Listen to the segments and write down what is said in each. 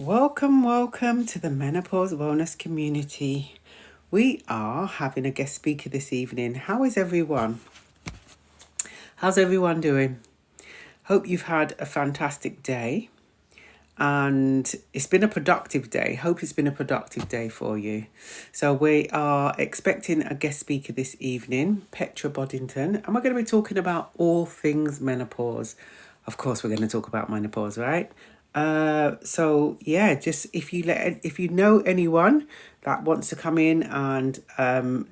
Welcome to the Menopause Wellness community. We are having a guest speaker this evening. How is everyone? How's everyone doing? Hope you've had a fantastic day and it's been a productive day. Hope it's been a productive day for you. So we are expecting a guest speaker this evening, Petra Boddington, and we're going to be talking about all things menopause. Of course, we're going to talk about menopause, right? So yeah, just if you know anyone that wants to come in and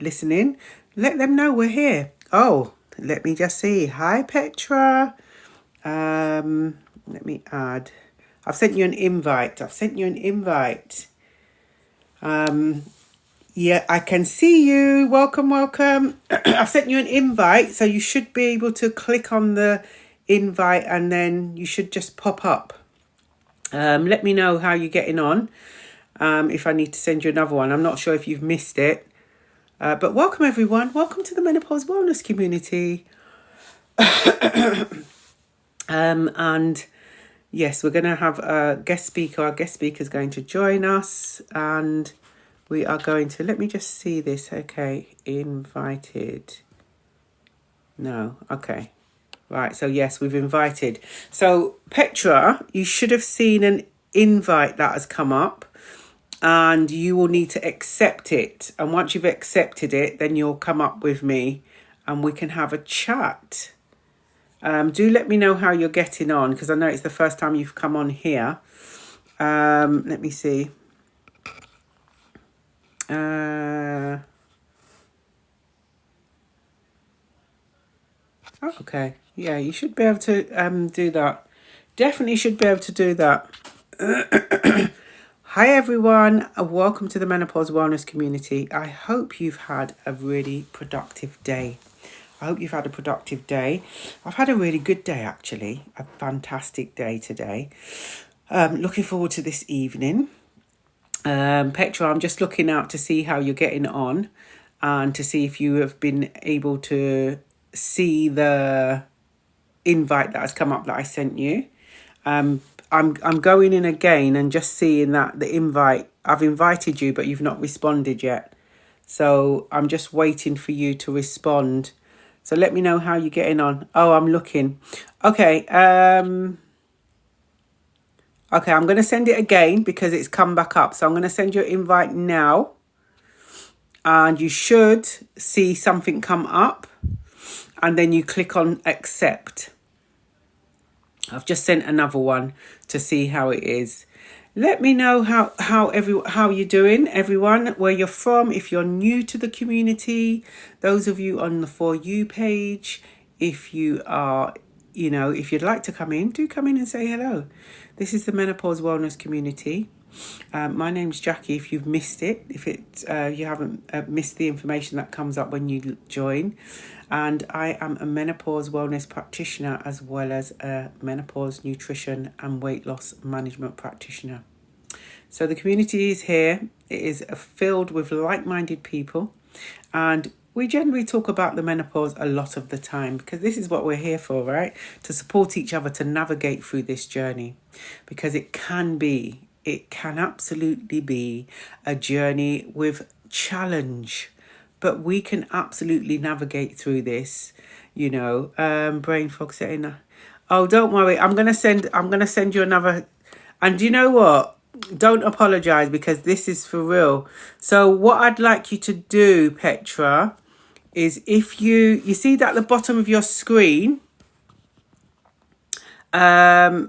listen in, let them know we're here. Oh, let me just see. Hi Petra. Let me add. I've sent you an invite. Yeah, I can see you. Welcome. I've sent you an invite, so you should be able to click on the invite and then you should just pop up. Let me know how you're getting on. If I need to send you another one. I'm not sure if you've missed it. But welcome everyone. Welcome to the Menopause Wellness community. And yes, we're going to have a guest speaker. Our guest speaker is going to join us. And we are going to... Let me just see this. Okay. Invited. No. Okay. Right, so yes, we've invited. So, Petra, you should have seen an invite that has come up and you will need to accept it. And once you've accepted it, then you'll come up with me and we can have a chat. Do let me know how you're getting on because I know it's the first time you've come on here. Let me see. Okay. Yeah, you should be able to do that. Definitely should be able to do that. Hi everyone, welcome to the Menopause Wellness community. I hope you've had a really productive day. I've had a really good day actually. A fantastic day today. Looking forward to this evening. Petra, I'm just looking out to see how you're getting on and to see if you have been able to see the invite that has come up that I sent you. I'm going in again and just seeing that the invite, I've invited you but you've not responded yet, so I'm just waiting for you to respond. So let me know how you're getting on. Oh, I'm looking. Okay. I'm going to send it again because it's come back up. So I'm going to send you an invite now and you should see something come up and then you click on accept. I've just sent another one to see how it is. Let me know how you're doing, everyone, where you're from. If you're new to the community, those of you on the For You page, if you are, if you'd like to come in, do come in and say hello. This is the Menopause Wellness community. My name's Jackie. If you've missed it, you haven't missed the information that comes up when you join. And I am a menopause wellness practitioner as well as a menopause nutrition and weight loss management practitioner. So the community is here. It is filled with like-minded people. And we generally talk about the menopause a lot of the time because this is what we're here for, right? To support each other to navigate through this journey. Because it can absolutely be a journey with challenge. But we can absolutely navigate through this, brain fog setting. Oh, don't worry. I'm gonna send you another. And you know what? Don't apologize because this is for real. So what I'd like you to do, Petra, is if you see that at the bottom of your screen, how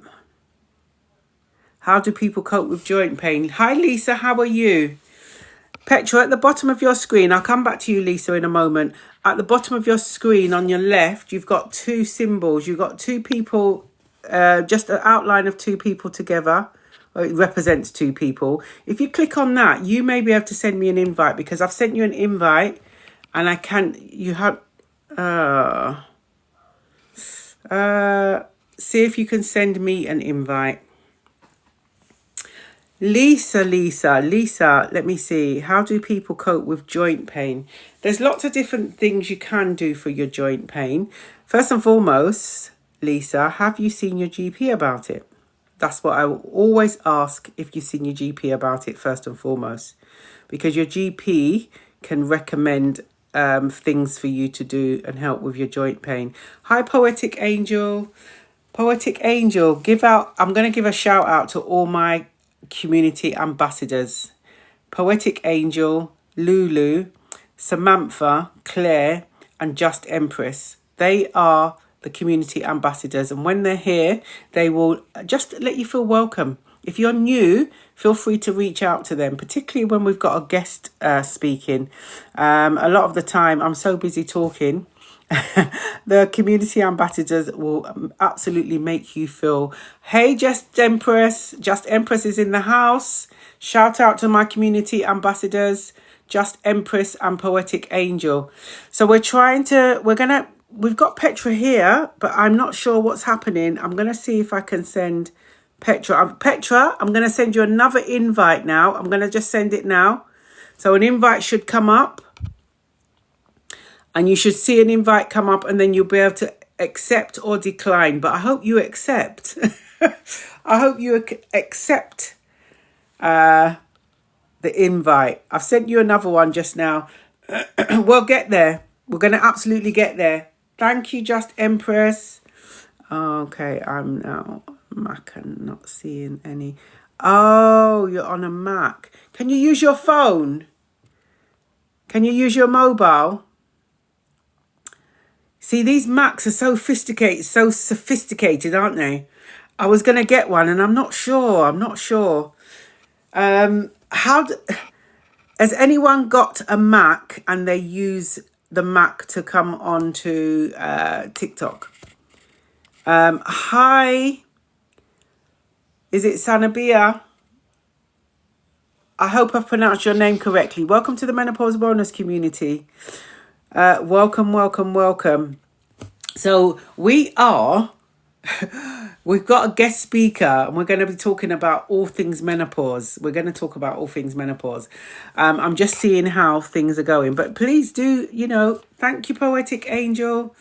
do people cope with joint pain? Hi, Lisa. How are you? Petra, at the bottom of your screen, I'll come back to you, Lisa, in a moment. At the bottom of your screen on your left, you've got two symbols. You've got two people, just an outline of two people together. It represents two people. If you click on that, you may be able to send me an invite because I've sent you an invite and I can't, see if you can send me an invite. Lisa, let me see. How do people cope with joint pain? There's lots of different things you can do for your joint pain. First and foremost, Lisa, have you seen your GP about it? That's what I will always ask if you've seen your GP about it first and foremost, because your GP can recommend things for you to do and help with your joint pain. Hi, Poetic Angel. Poetic Angel, I'm going to give a shout out to all my community ambassadors. Poetic Angel, Lulu, Samantha, Claire, and Just Empress. They are the community ambassadors, and when they're here, they will just let you feel welcome. If you're new, feel free to reach out to them, particularly when we've got a guest speaking. A lot of the time, I'm so busy talking. The community ambassadors will absolutely make you feel, hey, Just Empress is in the house. Shout out to my community ambassadors, Just Empress and Poetic Angel. So we've got Petra here, but I'm not sure what's happening. I'm going to see if I can send Petra. Petra, I'm going to send you another invite now. I'm going to just send it now. So an invite should come up. And you should see an invite come up, and then you'll be able to accept or decline. But I hope you accept. I hope you accept the invite. I've sent you another one just now. We'll get there. We're going to absolutely get there. Thank you, Just Empress. Okay, I'm now Mac and not seeing any. Oh, you're on a Mac. Can you use your phone? Can you use your mobile? See, these Macs are so sophisticated, aren't they? I was going to get one and I'm not sure. Has anyone got a Mac and they use the Mac to come onto TikTok? Hi, is it Sanabia? I hope I've pronounced your name correctly. Welcome to the Menopause Wellness community. Welcome. So we've got a guest speaker, and we're going to be talking about all things menopause. I'm just seeing how things are going, but please do, thank you, Poetic Angel.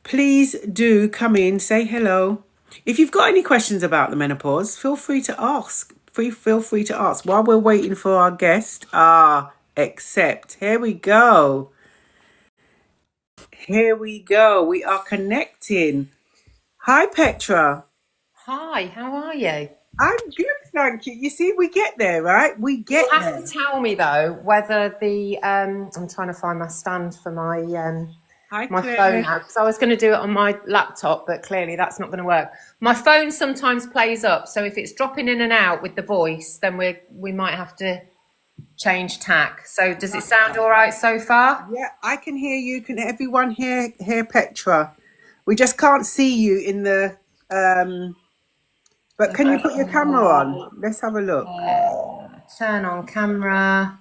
Please do come in, say hello. If you've got any questions about the menopause, feel free to ask. Feel free to ask while we're waiting for our guest. Accept. Here we go. We are connecting. Hi, Petra. Hi, how are you? I'm good, thank you. You see, we get there, right? You have to tell me though whether the I'm trying to find my stand for my phone now, because I was going to do it on my laptop, but clearly that's not going to work. My phone sometimes plays up, so if it's dropping in and out with the voice, then we might have to change tack. So does it sound all right so far? Yeah, I can hear you. Can everyone hear Petra? We just can't see you in the but can you put your camera on? Let's have a look. Turn on camera.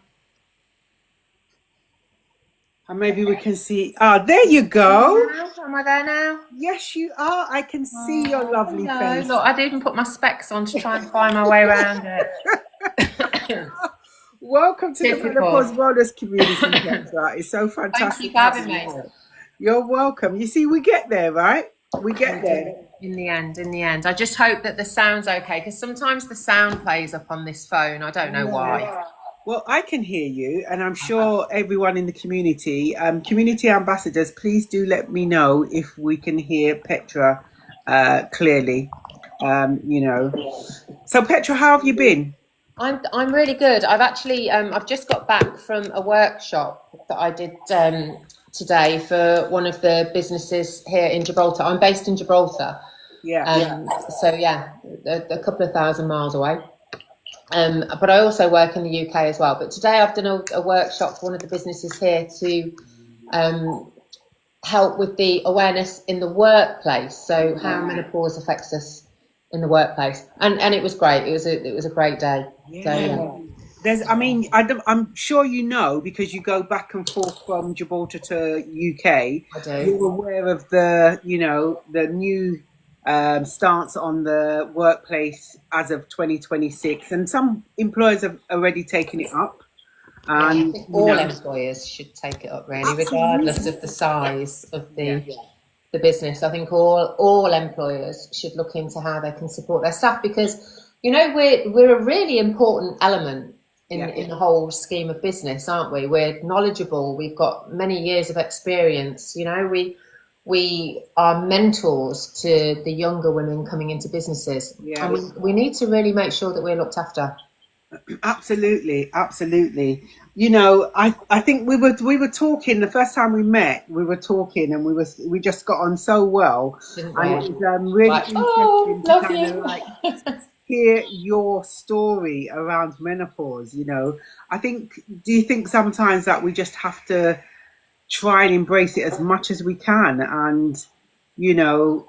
And maybe we can see. There you go. Am I there now? Yes, you are. I can see your lovely face. Look, I'd even put my specs on to try and find my way around it. Welcome to the Menopause Wellness community, Petra. It's so fantastic. Thank you for having me. You're welcome. You see, we get there, right? We get there. In the end. I just hope that the sound's okay, because sometimes the sound plays up on this phone. I don't know why. Well, I can hear you, and I'm sure everyone in the community, community ambassadors, please do let me know if we can hear Petra clearly. So Petra, how have you been? I'm really good. I've actually I've just got back from a workshop that I did today for one of the businesses here in Gibraltar. I'm based in Gibraltar. So a couple of thousand miles away. But I also work in the UK as well. But today I've done a workshop for one of the businesses here to help with the awareness in the workplace. So how menopause affects us in the workplace, and it was great. It was a great day. I'm sure you know, because you go back and forth from Gibraltar to UK. I do. You're aware of the new stance on the workplace as of 2026, and some employers have already taken it up. I think all employers should take it up, really, regardless of the size of the the business. I think all employers should look into how they can support their staff, because, you know, we're a really important element in the whole scheme of business, aren't we? We're knowledgeable. We've got many years of experience. You know, we are mentors to the younger women coming into businesses. Yeah. And we need to really make sure that we're looked after. Absolutely, absolutely. You know, I think we were talking the first time we met. We were talking, and we just got on so well, Didn't and we? it was really interesting to love kind you. of like hear your story around menopause. You know, I think. Do you think sometimes that we just have to try and embrace it as much as we can? And you know,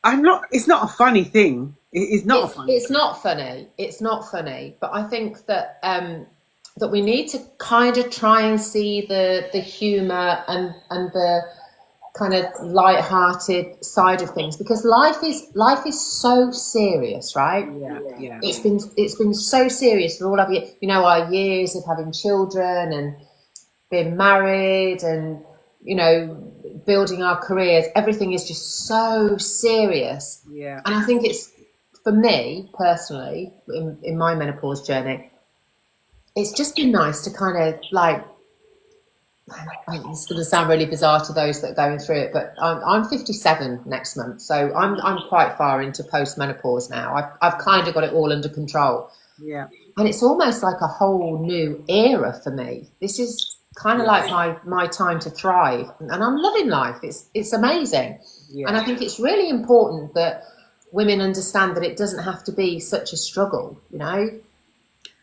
It's not a funny thing. It's not a funny. It's not funny. It's not funny. But I think that that we need to kind of try and see the humour and the kind of light-hearted side of things, because life is so serious, right? Yeah. It's been so serious for all of you. You know, our years of having children and being married and, you know, building our careers. Everything is just so serious. Yeah. And I think it's, for me personally, in my menopause journey, it's just been nice to kind of like, it's going to sound really bizarre to those that are going through it, but I'm 57 next month, so I'm quite far into post-menopause now. I've kind of got it all under control. Yeah. And it's almost like a whole new era for me. This is kind of like my time to thrive, and I'm loving life. It's amazing. Yeah. And I think it's really important that women understand that it doesn't have to be such a struggle, you know.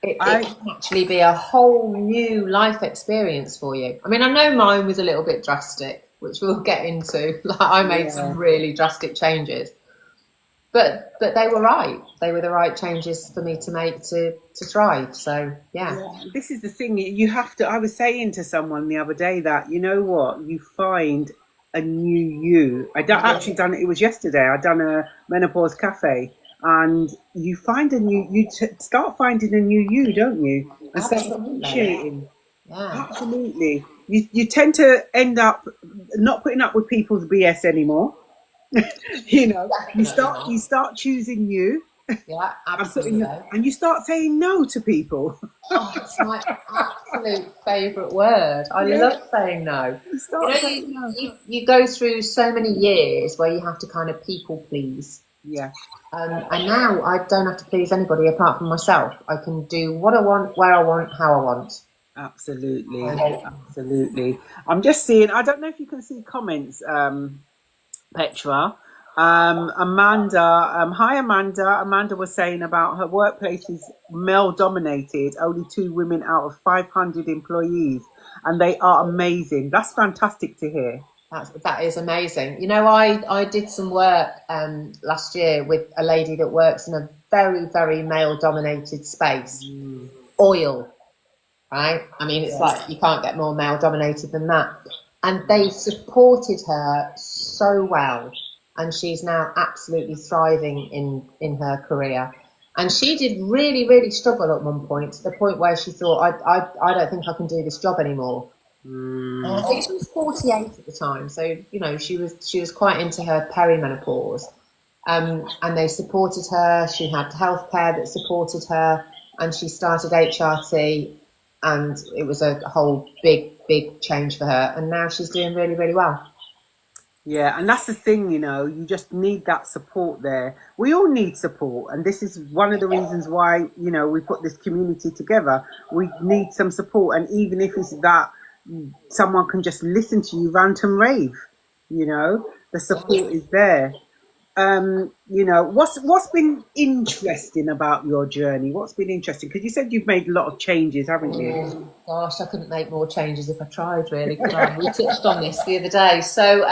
It can actually be a whole new life experience for you. I mean, I know mine was a little bit drastic, which we'll get into. Like, I made some really drastic changes, but they were right. They were the right changes for me to make to thrive. So yeah. This is the thing. You have to. I was saying to someone the other day that, you know what, you find a new you. Actually done it. It was yesterday. I done a menopause cafe. And you find start finding a new you, don't you? And start appreciating. Yeah. Absolutely. You tend to end up not putting up with people's BS anymore. You know, you start choosing you. Yeah, absolutely. And you start saying no to people. Oh, it's my absolute favourite word. I love saying no. You go through so many years where you have to kind of people please. Yeah. And now I don't have to please anybody apart from myself. I can do what I want, where I want, how I want. Absolutely. Absolutely. I'm just seeing, I don't know if you can see comments, Petra. Amanda, hi Amanda. Amanda was saying about her workplace is male dominated, only 2 women out of 500 employees, and they are amazing. That's fantastic to hear. That is amazing. You know, I did some work last year with a lady that works in a very, very male dominated space. Oil, right? I mean, it's like you can't get more male dominated than that. And they supported her so well. And she's now absolutely thriving in her career. And she did really, really struggle at one point, to the point where she thought, I don't think I can do this job anymore. I think she was 48 at the time, so you know she was quite into her perimenopause, and they supported her. She had healthcare that supported her, and she started HRT, and it was a whole big change for her. And now she's doing really, really well. Yeah, and that's the thing, you know, you just need that support there. We all need support, and this is one of the reasons why, you know, we put this community together. We need some support, and even if it's that someone can just listen to you rant and rave, you know, the support is there. You know, what's been interesting about your journey? What's been interesting? Because you said you've made a lot of changes, haven't you? Gosh, I couldn't make more changes if I tried, really, could I? We touched on this the other day. So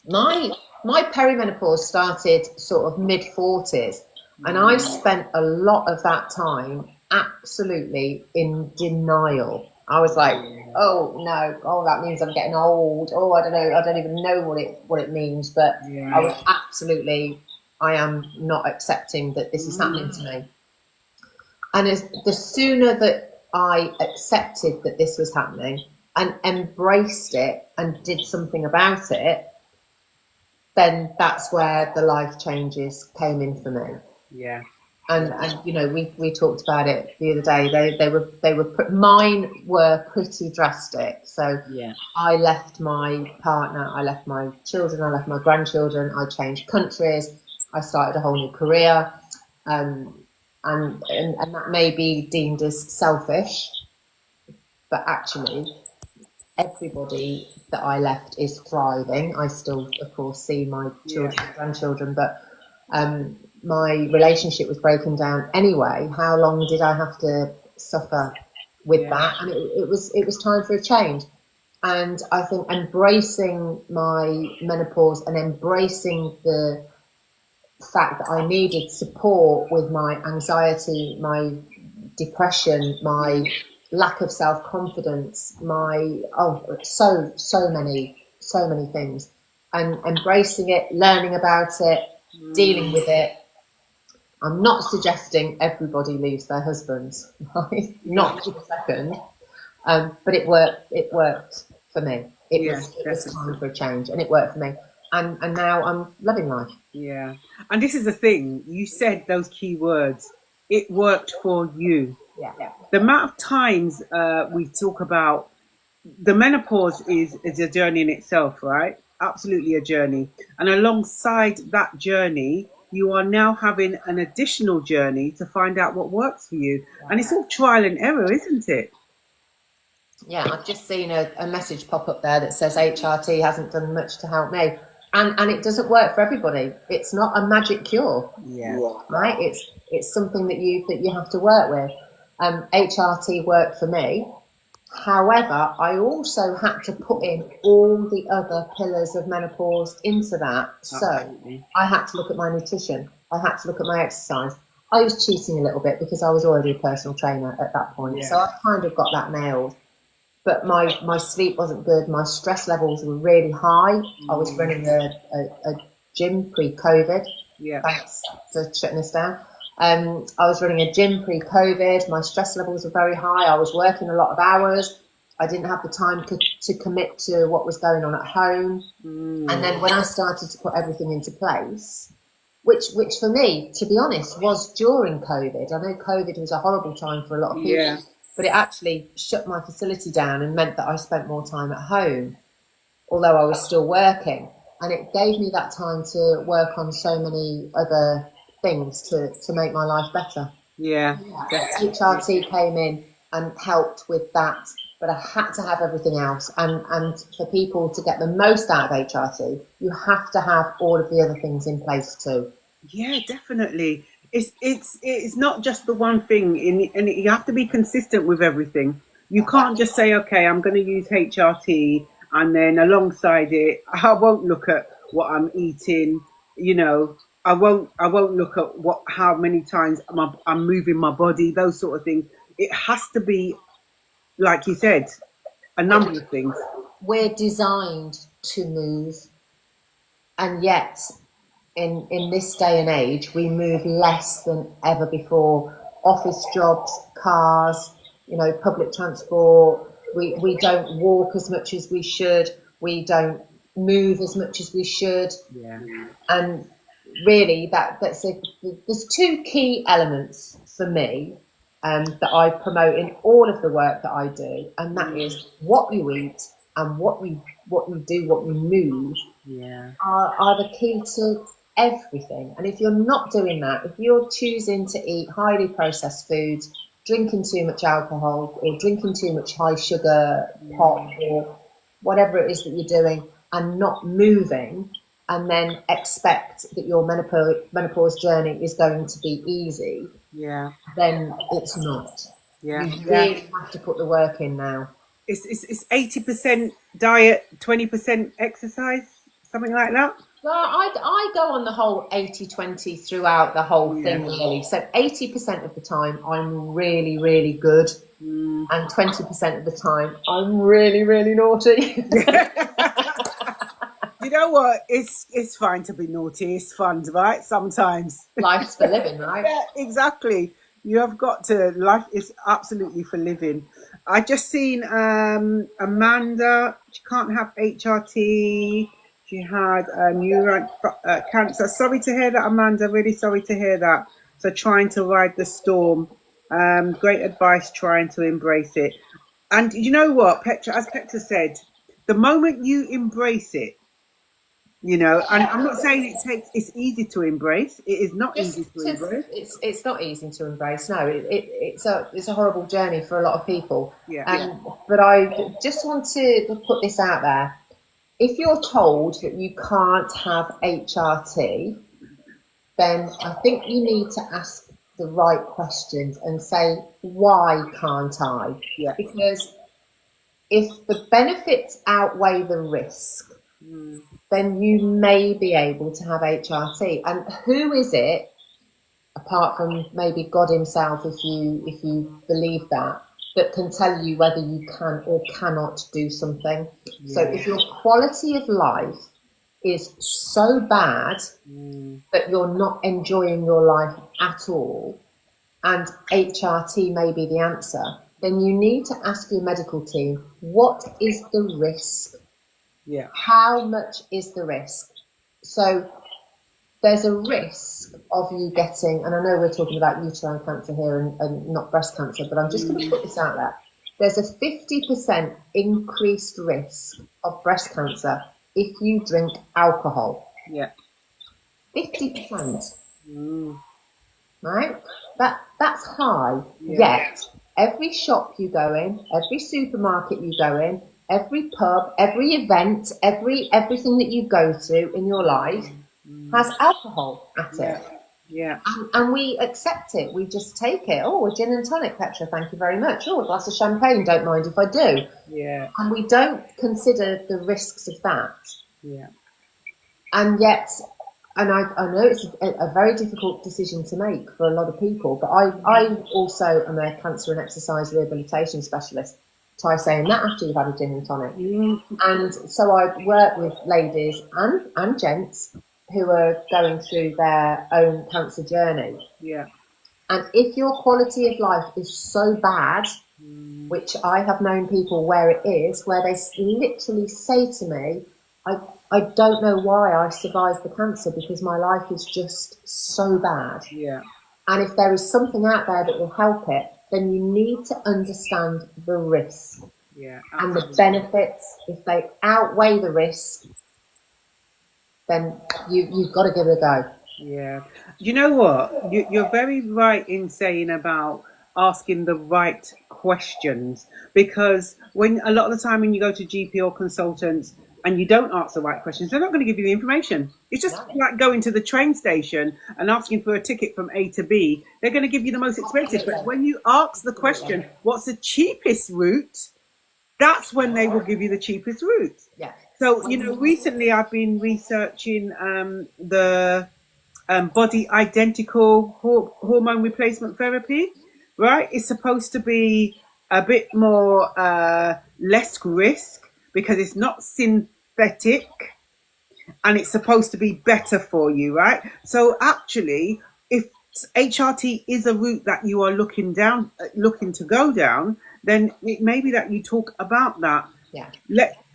my perimenopause started sort of mid-40s, and I spent a lot of that time absolutely in denial. I was like, oh no, oh that means I'm getting old. Oh, I don't know, I don't even know what it means. But I was I am not accepting that this is happening to me. And the sooner that I accepted that this was happening and embraced it and did something about it, then that's where the life changes came in for me. Yeah. And you know, we talked about it the other day. Mine were pretty drastic. So Yeah. I left my partner, I left my children, I left my grandchildren, I changed countries, I started a whole new career, and that may be deemed as selfish, but actually everybody that I left is thriving. I still, of course, see my children and grandchildren, but my relationship was broken down anyway. How long did I have to suffer with that? And it was time for a change. And I think embracing my menopause and embracing the fact that I needed support with my anxiety, my depression, my lack of self-confidence, so many things, and embracing it, learning about it, dealing with it. I'm not suggesting everybody leaves their husbands, right? Not for a second. But it worked for me. It was time for a change, and it worked for me. And now I'm loving life. Yeah. And this is the thing, you said those key words. It worked for you. Yeah. The amount of times we talk about the menopause is a journey in itself, right? Absolutely a journey. And alongside that journey, you are now having an additional journey to find out what works for you. And it's all trial and error, isn't it? Yeah, I've just seen a message pop up there that says HRT hasn't done much to help me. And it doesn't work for everybody. It's not a magic cure. Yeah. Right? It's something that you have to work with. HRT worked for me. However, I also had to put in all the other pillars of menopause into that. So I had to look at my nutrition. I had to look at my exercise. I was cheating a little bit because I was already a personal trainer at that point. Yeah. So I kind of got that nailed. But my sleep wasn't good. My stress levels were really high. I was running a gym pre-COVID. Yeah. Thanks for shutting us down. I was running a gym pre-COVID. My stress levels were very high. I was working a lot of hours. I didn't have the time to commit to what was going on at home. And then when I started to put everything into place, which for me, to be honest, was during COVID. I know COVID was a horrible time for a lot of people. Yeah. But it actually shut my facility down and meant that I spent more time at home, although I was still working. And it gave me that time to work on so many other things to make my life better. Yeah. HRT came in and helped with that, but I had to have everything else. And for people to get the most out of HRT, you have to have all of the other things in place too. Yeah, definitely. It's not just the one thing, and you have to be consistent with everything. You can't just say, okay, I'm going to use HRT, and then alongside it, I won't look at what I'm eating. You know, I won't look at how many times I'm moving my body. Those sort of things. It has to be, like you said, a number of things. We're designed to move, and yet in this day and age, we move less than ever before. Office jobs, cars, public transport. We don't walk as much as we should. We don't move as much as we should. Yeah. And really, there's two key elements for me that I promote in all of the work that I do, and that is what you eat and what you move. Yeah. Are the key to everything. And if you're not doing that, if you're choosing to eat highly processed foods, drinking too much alcohol, or drinking too much high sugar pop, or whatever it is that you're doing, and not moving, and then expect that your menopause journey is going to be easy, then it's not. You really have to put the work in now. It's 80% diet, 20% exercise, something like that. Well, I go on the whole 80-20 throughout the whole thing, really. So 80% of the time, I'm really, really good. And 20% of the time, I'm really, really naughty. You know what? It's fine to be naughty. It's fun, right? Sometimes. Life's for living, right? Yeah, exactly. You have got to. Life is absolutely for living. I just seen Amanda. She can't have HRT. She had uterine cancer. Sorry to hear that, Amanda. Really sorry to hear that. So trying to ride the storm. Great advice, trying to embrace it. And you know what, Petra, as Petra said, the moment you embrace it, you know, and I'm not saying it's easy to embrace. It is not easy to embrace. It's not easy to embrace. No, it's a horrible journey for a lot of people. Yeah. But I just want to put this out there. If you're told that you can't have HRT, then I think you need to ask the right questions and say, why can't I? Yeah. Because if the benefits outweigh the risk, then you may be able to have HRT. And who is it, apart from maybe God himself, if you believe that can tell you whether you can or cannot do something? Yeah. So if your quality of life is so bad that you're not enjoying your life at all, and HRT may be the answer, then you need to ask your medical team, what is the risk? Yeah. How much is the risk? So there's a risk of you getting, and I know we're talking about uterine cancer here and not breast cancer, but I'm just going to put this out there. There's a 50% increased risk of breast cancer if you drink alcohol. Yeah. 50%. Right? That's high. Yeah. Yet, every shop you go in, every supermarket you go in, every pub, every event, everything that you go to in your life has alcohol at it. Yeah. And we accept it. We just take it. Oh, a gin and tonic, Petra, thank you very much. Oh, a glass of champagne, don't mind if I do. Yeah. And we don't consider the risks of that. Yeah. And yet, and I know it's a very difficult decision to make for a lot of people, but I also am a cancer and exercise rehabilitation specialist. Try saying that after you've had a gin and tonic. And so I work with ladies and gents who are going through their own cancer journey. Yeah. And if your quality of life is so bad, which I have known people where it is, where they literally say to me, I don't know why I survived the cancer because my life is just so bad. Yeah. And if there is something out there that will help it, then you need to understand the risk. Yeah. And the benefits. If they outweigh the risk, then you've got to give it a go. Yeah. You know what? You're very right in saying about asking the right questions, because when a lot of the time when you go to GP or consultants and you don't ask the right questions, they're not going to give you the information. It's just like going to the train station and asking for a ticket from A to B. They're going to give you the most expensive. But when you ask the question, what's the cheapest route? That's when they will give you the cheapest route. Yeah. So, you know, recently I've been researching the body identical hormone replacement therapy, right? It's supposed to be a bit more less risk because it's not synthetic and it's supposed to be better for you, right? So actually, if HRT is a route that you are looking to go down, then it may be that you talk about that. Yeah.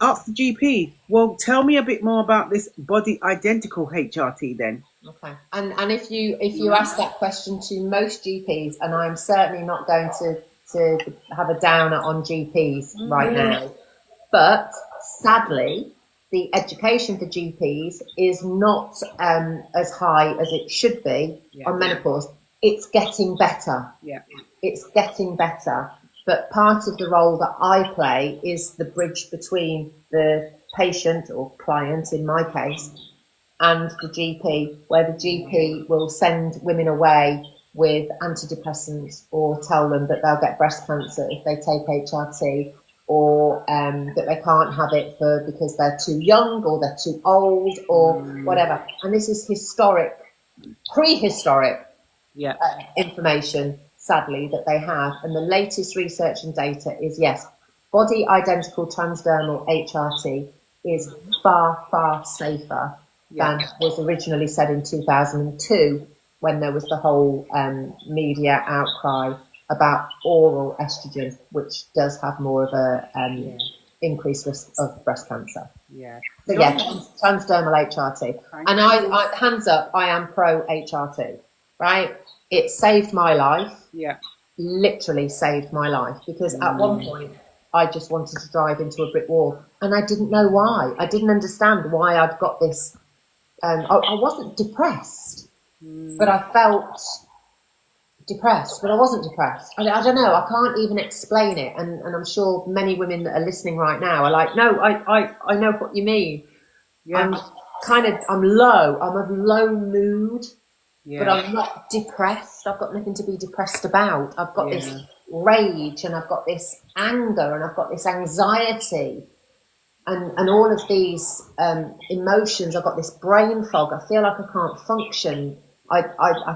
Ask the GP. Well, tell me a bit more about this body identical HRT then. Okay. And if you ask that question to most GPs, and I'm certainly not going to have a downer on GPs right now, but sadly, the education for GPs is not as high as it should be on menopause. It's getting better. Yeah. It's getting better. But part of the role that I play is the bridge between the patient or client, in my case, and the GP, where the GP will send women away with antidepressants or tell them that they'll get breast cancer if they take HRT, or that they can't have it because they're too young or they're too old or whatever. And this is prehistoric information, sadly, that they have. And the latest research and data is, yes, body identical transdermal HRT is far, far safer than was originally said in 2002, when there was the whole media outcry about oral estrogen, which does have more of a increased risk of breast cancer. Yeah. So yeah, transdermal HRT. And I hands up, I am pro HRT, right? It saved my life. Yeah. Literally saved my life, because at one point I just wanted to drive into a brick wall, and I didn't know why. I didn't understand why I'd got this. I wasn't depressed, but I felt depressed, but I wasn't depressed. I don't know. I can't even explain it. And I'm sure many women that are listening right now are like, no, I know what you mean. Yeah. I'm low. I'm of low mood, but I'm not depressed. I've got nothing to be depressed about. I've got this rage, and I've got this anger, and I've got this anxiety, and all of these emotions. I've got this brain fog. I feel like I can't function. I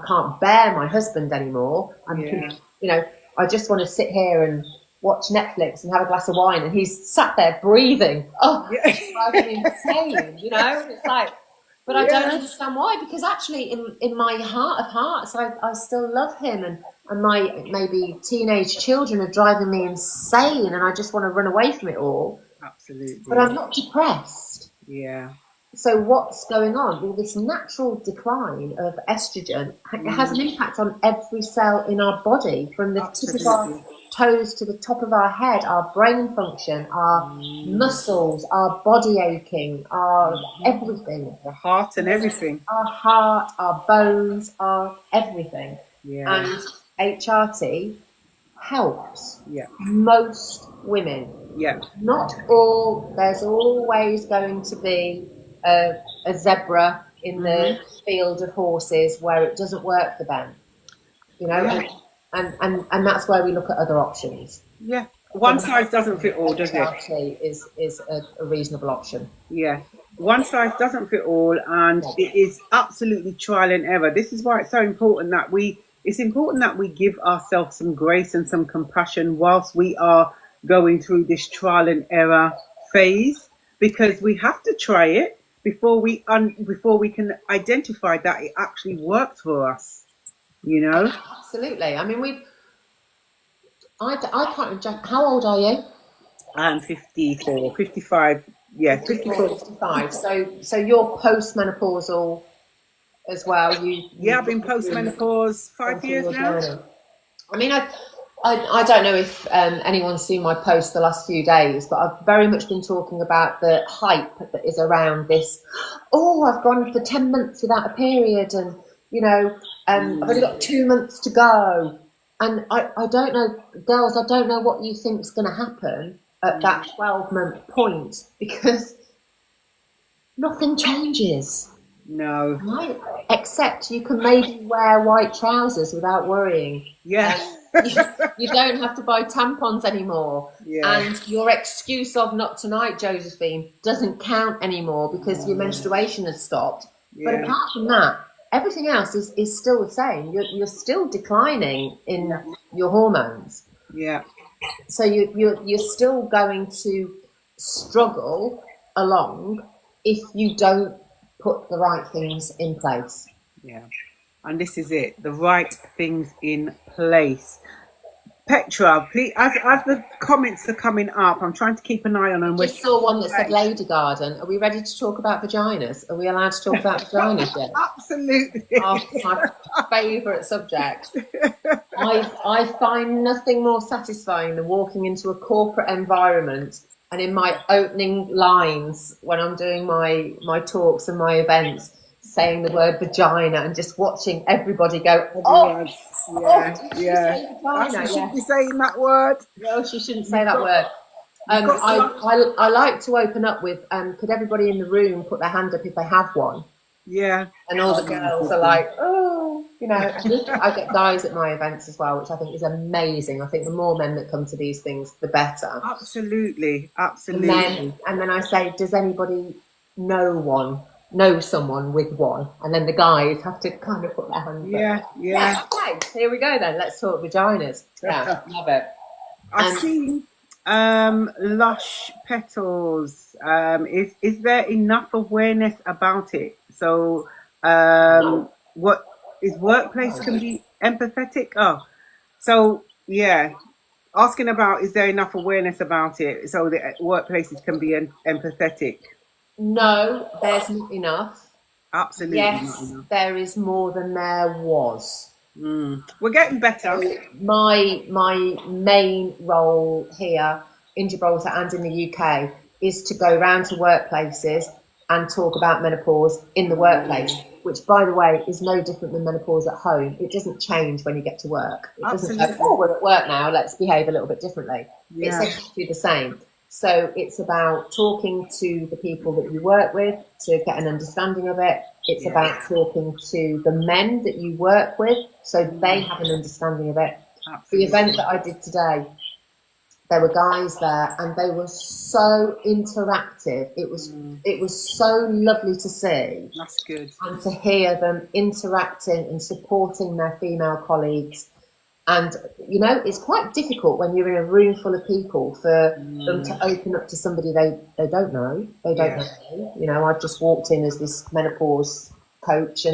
can't bear my husband anymore. I just want to sit here and watch Netflix and have a glass of wine, and he's sat there breathing. It's driving me insane, It's like, but I don't understand why, because actually in my heart of hearts, I still love him, and my maybe teenage children are driving me insane, and I just want to run away from it all. Absolutely. But I'm not depressed. Yeah. So what's going on? Well, this natural decline of estrogen has an impact on every cell in our body, from the tip of our toes to the top of our head, our brain function, our muscles, our body aching, our everything. The heart and everything. Our heart, our bones, our everything. Yeah. And HRT helps most women. Yeah. Not all. There's always going to be a zebra in the field of horses where it doesn't work for them, and that's where we look at other options. Yeah. One size doesn't fit all, does it? HRT is a reasonable option. Yeah. One size doesn't fit all, and it is absolutely trial and error. This is why it's so important that we give ourselves some grace and some compassion whilst we are going through this trial and error phase, because we have to try it before we can identify that it actually works for us. Absolutely. I mean, I can't. How old are you? I'm 54, 55. Yeah, 54, 55. So you're postmenopausal as well. I've been postmenopause 5 years now. I mean, I don't know if anyone's seen my post the last few days, but I've very much been talking about the hype that is around this. Oh, I've gone for 10 months without a period, and I've only got 2 months to go. And I don't know, girls, I don't know what you think is going to happen at that 12-month point, because nothing changes. No. Right? Except you can maybe wear white trousers without worrying. Yeah. You don't have to buy tampons anymore. Yeah. And your excuse of not tonight, Josephine, doesn't count anymore because your menstruation has stopped. Yeah. But apart from that, everything else is still the same. You're still declining in your hormones. Yeah. So you're still going to struggle along if you don't put the right things in place. Yeah. And this is it, the right things in place. Petra, please, as the comments are coming up, I'm trying to keep an eye on them. I just saw one that said Lady Garden. Are we ready to talk about vaginas? Are we allowed to talk about vaginas yet? Absolutely. Oh, my favourite subject. I find nothing more satisfying than walking into a corporate environment, and in my opening lines when I'm doing my talks and my events, saying the word vagina and just watching everybody go, She shouldn't be saying that word. No, she shouldn't say that word. I like to open up with, could everybody in the room put their hand up if they have one? Yeah. And all the girls are like, I get guys at my events as well, which I think is amazing. I think the more men that come to these things, the better. Absolutely. And then I say, does anybody know someone with one? And then the guys have to kind of put their hands up. Yeah. Okay, here we go then. Let's talk vaginas. Yeah, love it. I've seen lush petals. Is there enough awareness about it? So what is workplace can be empathetic? Oh, so yeah. Asking about, is there enough awareness about it so that workplaces can be empathetic? No, there's not enough. Absolutely not Yes, enough. there is more than there was. We're getting better. So my main role here in Gibraltar and in the UK is to go round to workplaces and talk about menopause in the workplace, which, by the way, is no different than menopause at home. It doesn't change when you get to work. It doesn't go, oh, we're at work now, let's behave a little bit differently. Yeah. It's exactly the same. So it's about talking to the people that you work with to get an understanding of it. It's about talking to the men that you work with so they have an understanding of it. Absolutely. The event that I did today, there were guys there and they were so interactive. It was so lovely to see. That's good. And to hear them interacting and supporting their female colleagues. And, you know, it's quite difficult when you're in a room full of people for them to open up to somebody they don't know. They don't know. You know, I've just walked in as this menopause coach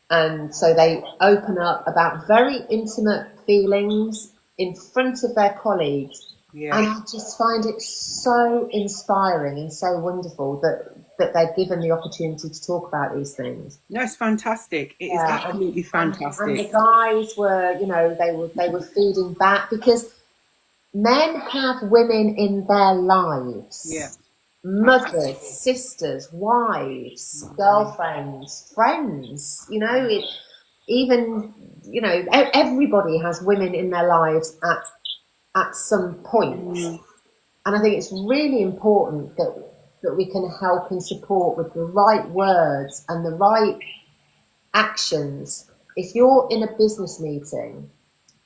and so they open up about very intimate feelings in front of their colleagues. Yeah. And I just find it so inspiring and so wonderful that they're given the opportunity to talk about these things. That's fantastic. It is absolutely fantastic. And the guys were, you know, they were feeding back because men have women in their lives. Yeah. Mothers, sisters, wives, girlfriends, friends, you know, even, you know, everybody has women in their lives at some point. And I think it's really important that we can help and support with the right words and the right actions. If you're in a business meeting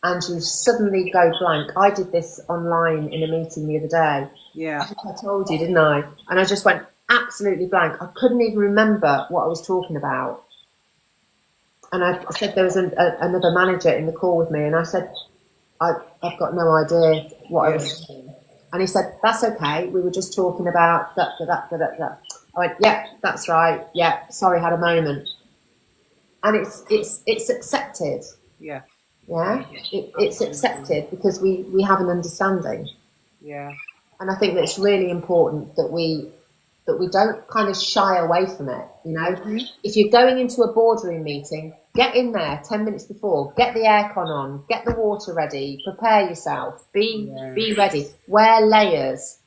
and you suddenly go blank, I did this online in a meeting the other day. Yeah. I think I told you, didn't I? And I just went absolutely blank. I couldn't even remember what I was talking about. And I said there was another manager in the call with me, and I said, I've got no idea what I was saying. And he said, that's okay. We were just talking about that. I went, yeah, that's right. Yeah, sorry, had a moment. And it's accepted. Yeah. Yeah. It's accepted because we have an understanding. Yeah. And I think that it's really important that we don't kind of shy away from it. You know, if you're going into a boardroom meeting, get in there 10 minutes before, get the aircon on, get the water ready, prepare yourself, be ready, wear layers,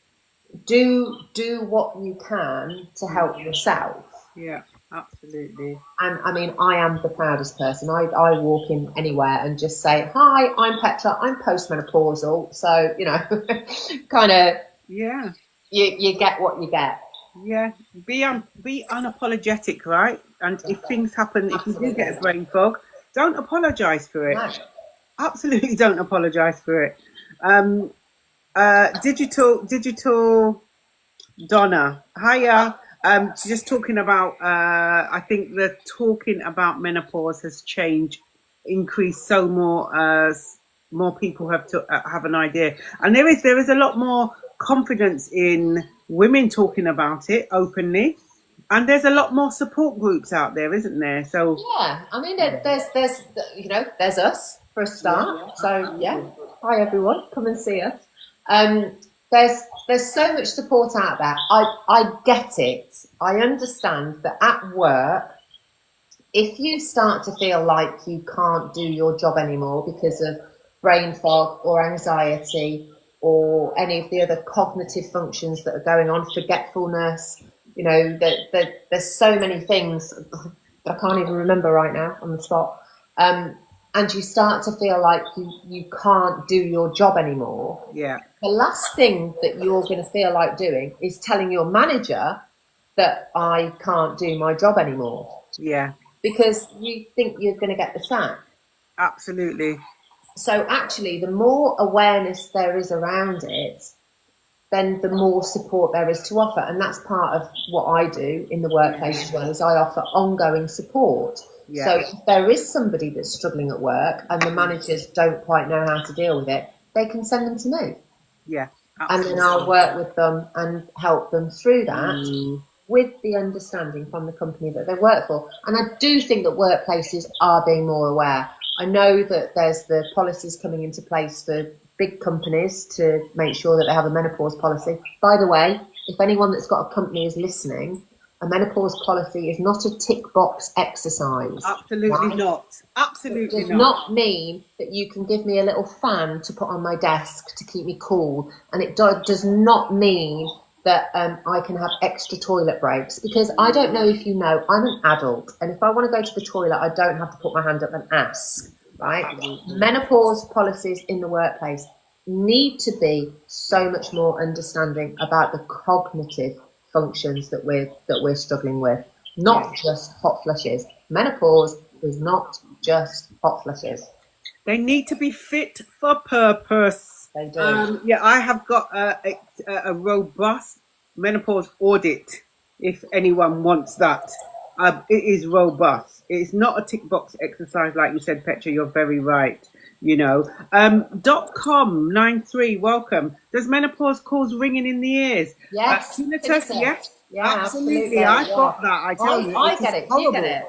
do what you can to help yourself. Yeah, absolutely. And I mean, I am the proudest person. I walk in anywhere and just say, hi, I'm Petra, I'm postmenopausal. So, you know, kind of, you get what you get. Yeah, be unapologetic, right? And if things happen, if you do get a brain fog, don't apologise for it. No. Absolutely don't apologise for it. Digital Donna, hiya. Just talking about, I think the talking about menopause has changed, increased so more people have to have an idea, and there is a lot more confidence in women talking about it openly, and there's a lot more support groups out there, isn't there? So yeah, I mean, there's you know, there's us for a start. So yeah, hi everyone, come and see us. There's so much support out there. I get it. I understand that at work, if you start to feel like you can't do your job anymore because of brain fog or anxiety or any of the other cognitive functions that are going on, forgetfulness, you know, that there's so many things that I can't even remember right now on the spot. And you start to feel like you can't do your job anymore. Yeah. The last thing that you're going to feel like doing is telling your manager that I can't do my job anymore. Yeah. Because you think you're going to get the sack. Absolutely. So actually, the more awareness there is around it, then the more support there is to offer. And that's part of what I do in the workplace as well, is I offer ongoing support. Yeah. So if there is somebody that's struggling at work and the managers don't quite know how to deal with it, they can send them to me. Yeah. Absolutely. And then I'll work with them and help them through that with the understanding from the company that they work for. And I do think that workplaces are being more aware. I know that there's the policies coming into place for big companies to make sure that they have a menopause policy. By the way, if anyone that's got a company is listening, a menopause policy is not a tick box exercise. Absolutely not. Absolutely it does not mean that you can give me a little fan to put on my desk to keep me cool, and it does not mean that I can have extra toilet breaks, because I don't know if you know, I'm an adult, and if I want to go to the toilet, I don't have to put my hand up and ask, right? Menopause policies in the workplace need to be so much more understanding about the cognitive functions that we're struggling with, not just hot flushes. Menopause is not just hot flushes. They need to be fit for purpose. They do. Yeah, I have got a robust menopause audit. If anyone wants that, it is robust. It's not a tick box exercise, like you said, Petra. You're very right. You know, .com93, welcome. Does menopause cause ringing in the ears? Yes. Tinnitus, yes. Yeah, absolutely. I've got that. I tell you, I get it. Horrible. You get it.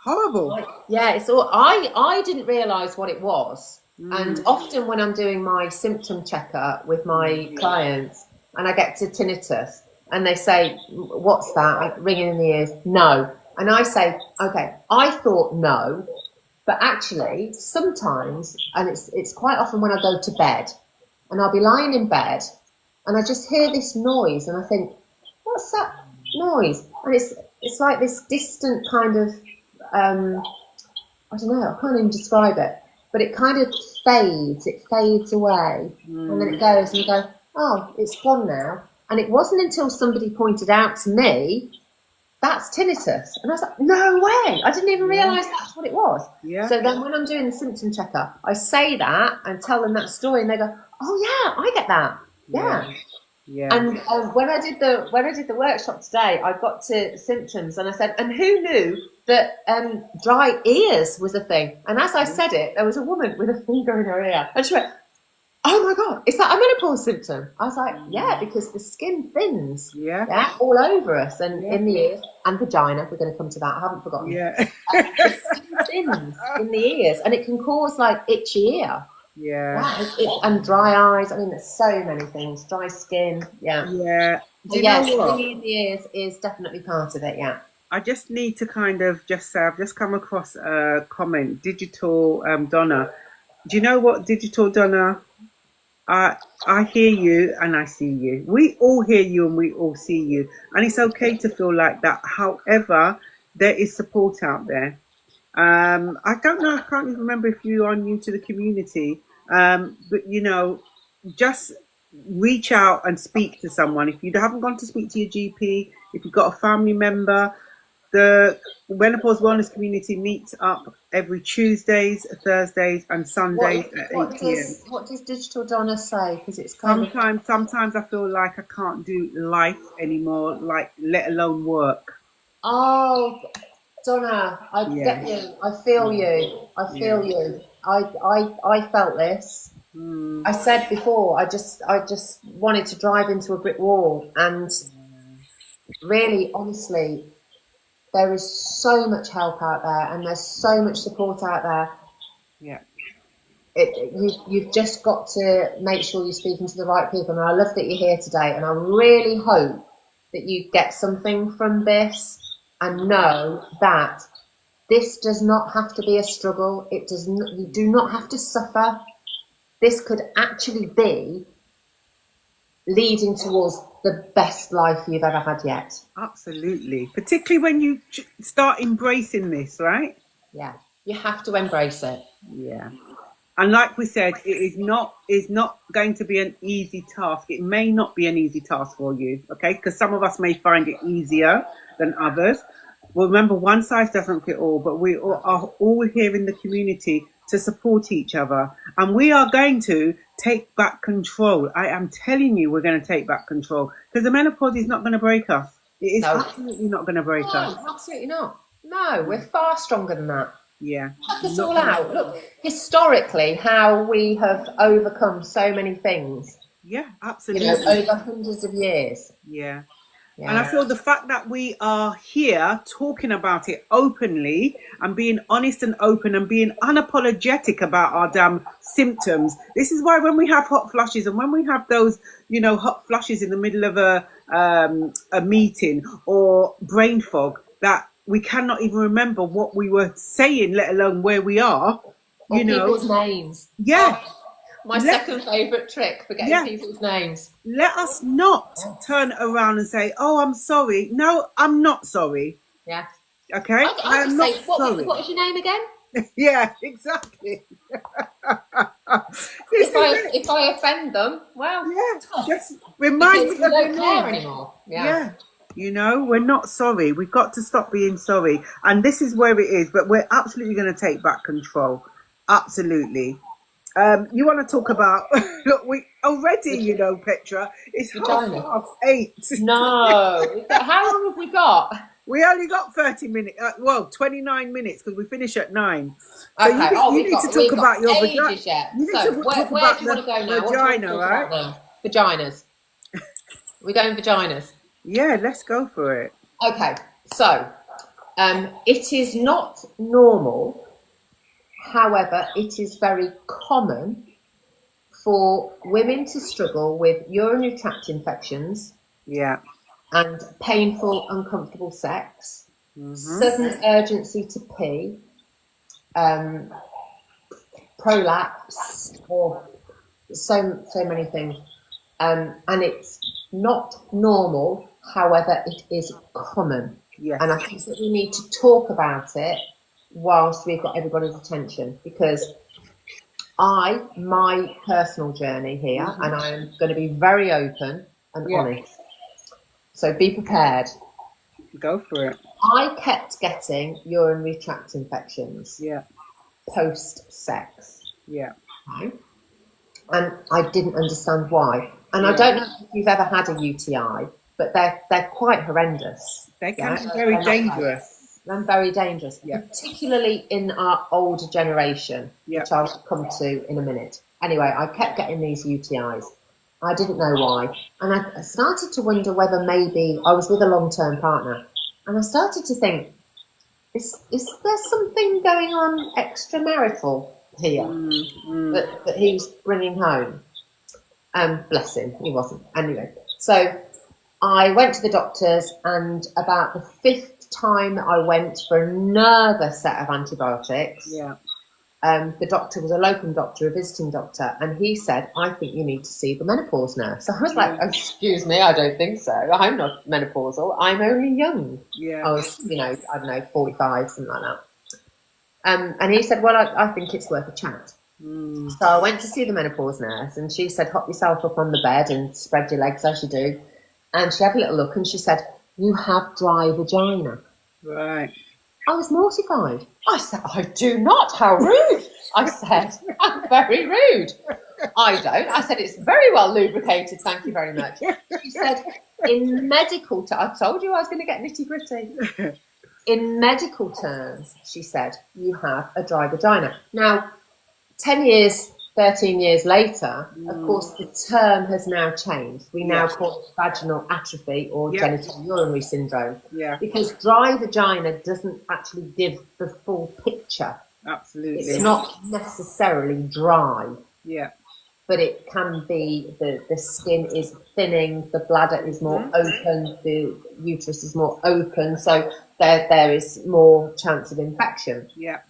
Horrible. Yeah, it's all. I didn't realise what it was, and often when I'm doing my symptom checker with my clients, and I get to tinnitus, and they say, "What's that? Ringing in the ears?" No, and I say, "Okay, I thought no." But actually, sometimes, and it's quite often when I go to bed, and I'll be lying in bed, and I just hear this noise, and I think, "What's that noise?" And it's like this distant kind of, I don't know, I can't even describe it, but it kind of fades away, and then it goes, and you go, "Oh, it's gone now." And it wasn't until somebody pointed out to me, "That's tinnitus." And I was like, "No way, I didn't even realise that's what it was." Yeah. So then when I'm doing the symptom checker, I say that and tell them that story, and they go, "Oh yeah, I get that." Yeah. And when I did the workshop today, I got to symptoms, and I said, "And who knew that dry ears was a thing?" And as I said it, there was a woman with a finger in her ear, and she went, "Oh my God, is that a menopause symptom?" I was like, "Yeah, because the skin thins, all over us, and in the ears and vagina." We're going to come to that. I haven't forgotten. Yeah. The skin thins in the ears, and it can cause like itchy ear. Yeah. And dry eyes. I mean, there's so many things. Dry skin. Yeah. Yeah. Ringing in the ears is definitely part of it. Yeah. I just need to kind of just say, I've just come across a comment, Digital Donna. Do you know what, Digital Donna? I hear you and I see you. We all hear you and we all see you. And it's okay to feel like that. However, there is support out there. I don't know, I can't even remember if you are new to the community, but you know, just reach out and speak to someone. If you haven't gone to speak to your GP, if you've got a family member, the Menopause Wellness Community meets up every Tuesdays, Thursdays and Sundays at 8 p.m. What does Digital Donna say? Because it's sometimes I feel like I can't do life anymore, like let alone work. Oh, Donna, I get you. I feel you. I feel you. I felt this. I said before, I just wanted to drive into a brick wall, and really, honestly, there is so much help out there, and there's so much support out there. Yeah. You've just got to make sure you're speaking to the right people, and I love that you're here today, and I really hope that you get something from this and know that this does not have to be a struggle. It does not, you do not have to suffer. This could actually be leading towards the best life you've ever had yet. Absolutely. Particularly when you start embracing this, right? Yeah. You have to embrace it. Yeah. And like we said, it is not going to be an easy task. It may not be an easy task for you, okay? Because some of us may find it easier than others. Well, remember, one size doesn't fit all, but we are all here in the community to support each other. And we are going to take back control. I am telling you, we're going to take back control, because the menopause is not going to break us. It is absolutely not going to break us. Absolutely not. No, we're far stronger than that. Yeah. Check us all out. Look, historically, how we have overcome so many things. Yeah, absolutely. You know, over hundreds of years. Yeah. And I feel the fact that we are here talking about it openly and being honest and open and being unapologetic about our damn symptoms. This is why when we have hot flushes and when we have those, hot flushes in the middle of a meeting or brain fog, that we cannot even remember what we were saying, let alone where we are. Or people's names. Yeah. My second favourite trick, forgetting people's names. Let us not turn around and say, "Oh, I'm sorry." No, I'm not sorry. Yeah. Okay? I am not sorry. What was your name again? Yeah, exactly. If I offend them, well, just remind me we don't care anymore. Yeah. We're not sorry. We've got to stop being sorry. And this is where it is, but we're absolutely going to take back control. Absolutely. You want to talk about, look, we already, Petra, it's 8:30. No. How long have we got? We only got 30 minutes, 29 minutes, because we finish at 9. So okay. you need to talk about your vagina. So where do you want to go now? Vagina, right? Now? Vaginas. We're going vaginas. Yeah, let's go for it. Okay, so it is not normal. However, it is very common for women to struggle with urinary tract infections. Yeah. And painful, uncomfortable sex, sudden urgency to pee, prolapse, or so many things. And it's not normal. However, it is common. Yes. And I think that we need to talk about it whilst we've got everybody's attention, because my personal journey here, and I am going to be very open and honest. So be prepared. Go for it. I kept getting urinary tract infections. Yeah. Post-sex. Yeah. Okay. And I didn't understand why. And I don't know if you've ever had a UTI, but they're quite horrendous. They can be very dangerous. They're very dangerous, particularly in our older generation, which I'll come to in a minute. Anyway, I kept getting these UTIs. I didn't know why. And I started to wonder whether maybe I was with a long-term partner. And I started to think, is there something going on extramarital here that he's bringing home? Bless him, he wasn't. Anyway, so I went to the doctors, and about the 5th time I went for another set of antibiotics, the doctor was a locum doctor, a visiting doctor, and he said, "I think you need to see the menopause nurse." So I was like, "Excuse me, I don't think so. I'm not menopausal. I'm only young." Yeah. I was, I don't know, 45, something like that. And he said, "Well, I think it's worth a chat." So I went to see the menopause nurse, and she said, "Hop yourself up on the bed and spread your legs as you do." And she had a little look, and she said, "You have dry vagina." Right. I was mortified. I said, "I do not. How rude." I said, "I'm very rude." "I don't." I said, "It's very well lubricated. Thank you very much." She said, "In medical terms," I told you I was going to get nitty gritty. "In medical terms," she said, "you have a dry vagina." Now, 10 years, 13 years later, of course, the term has now changed. We now call it vaginal atrophy or genital urinary syndrome. Yeah. Because dry vagina doesn't actually give the full picture. Absolutely. It's not necessarily dry. Yeah. But it can be the skin is thinning, the bladder is more open, the uterus is more open, so there is more chance of infection. Yeah.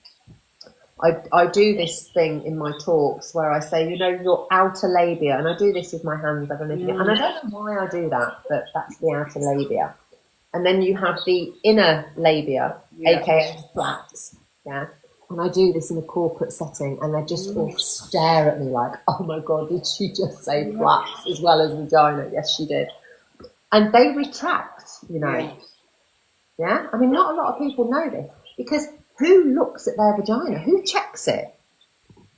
I do this thing in my talks where I say, your outer labia, and I do this with my hands, I don't know if you and I don't know why I do that, but that's the outer labia. And then you have the inner labia, aka flaps, and I do this in a corporate setting, and they just all stare at me like, "Oh my God, did she just say flaps as well as vagina?" Yes, she did. And they retract, Yeah? I mean, not a lot of people know this, because who looks at their vagina? Who checks it?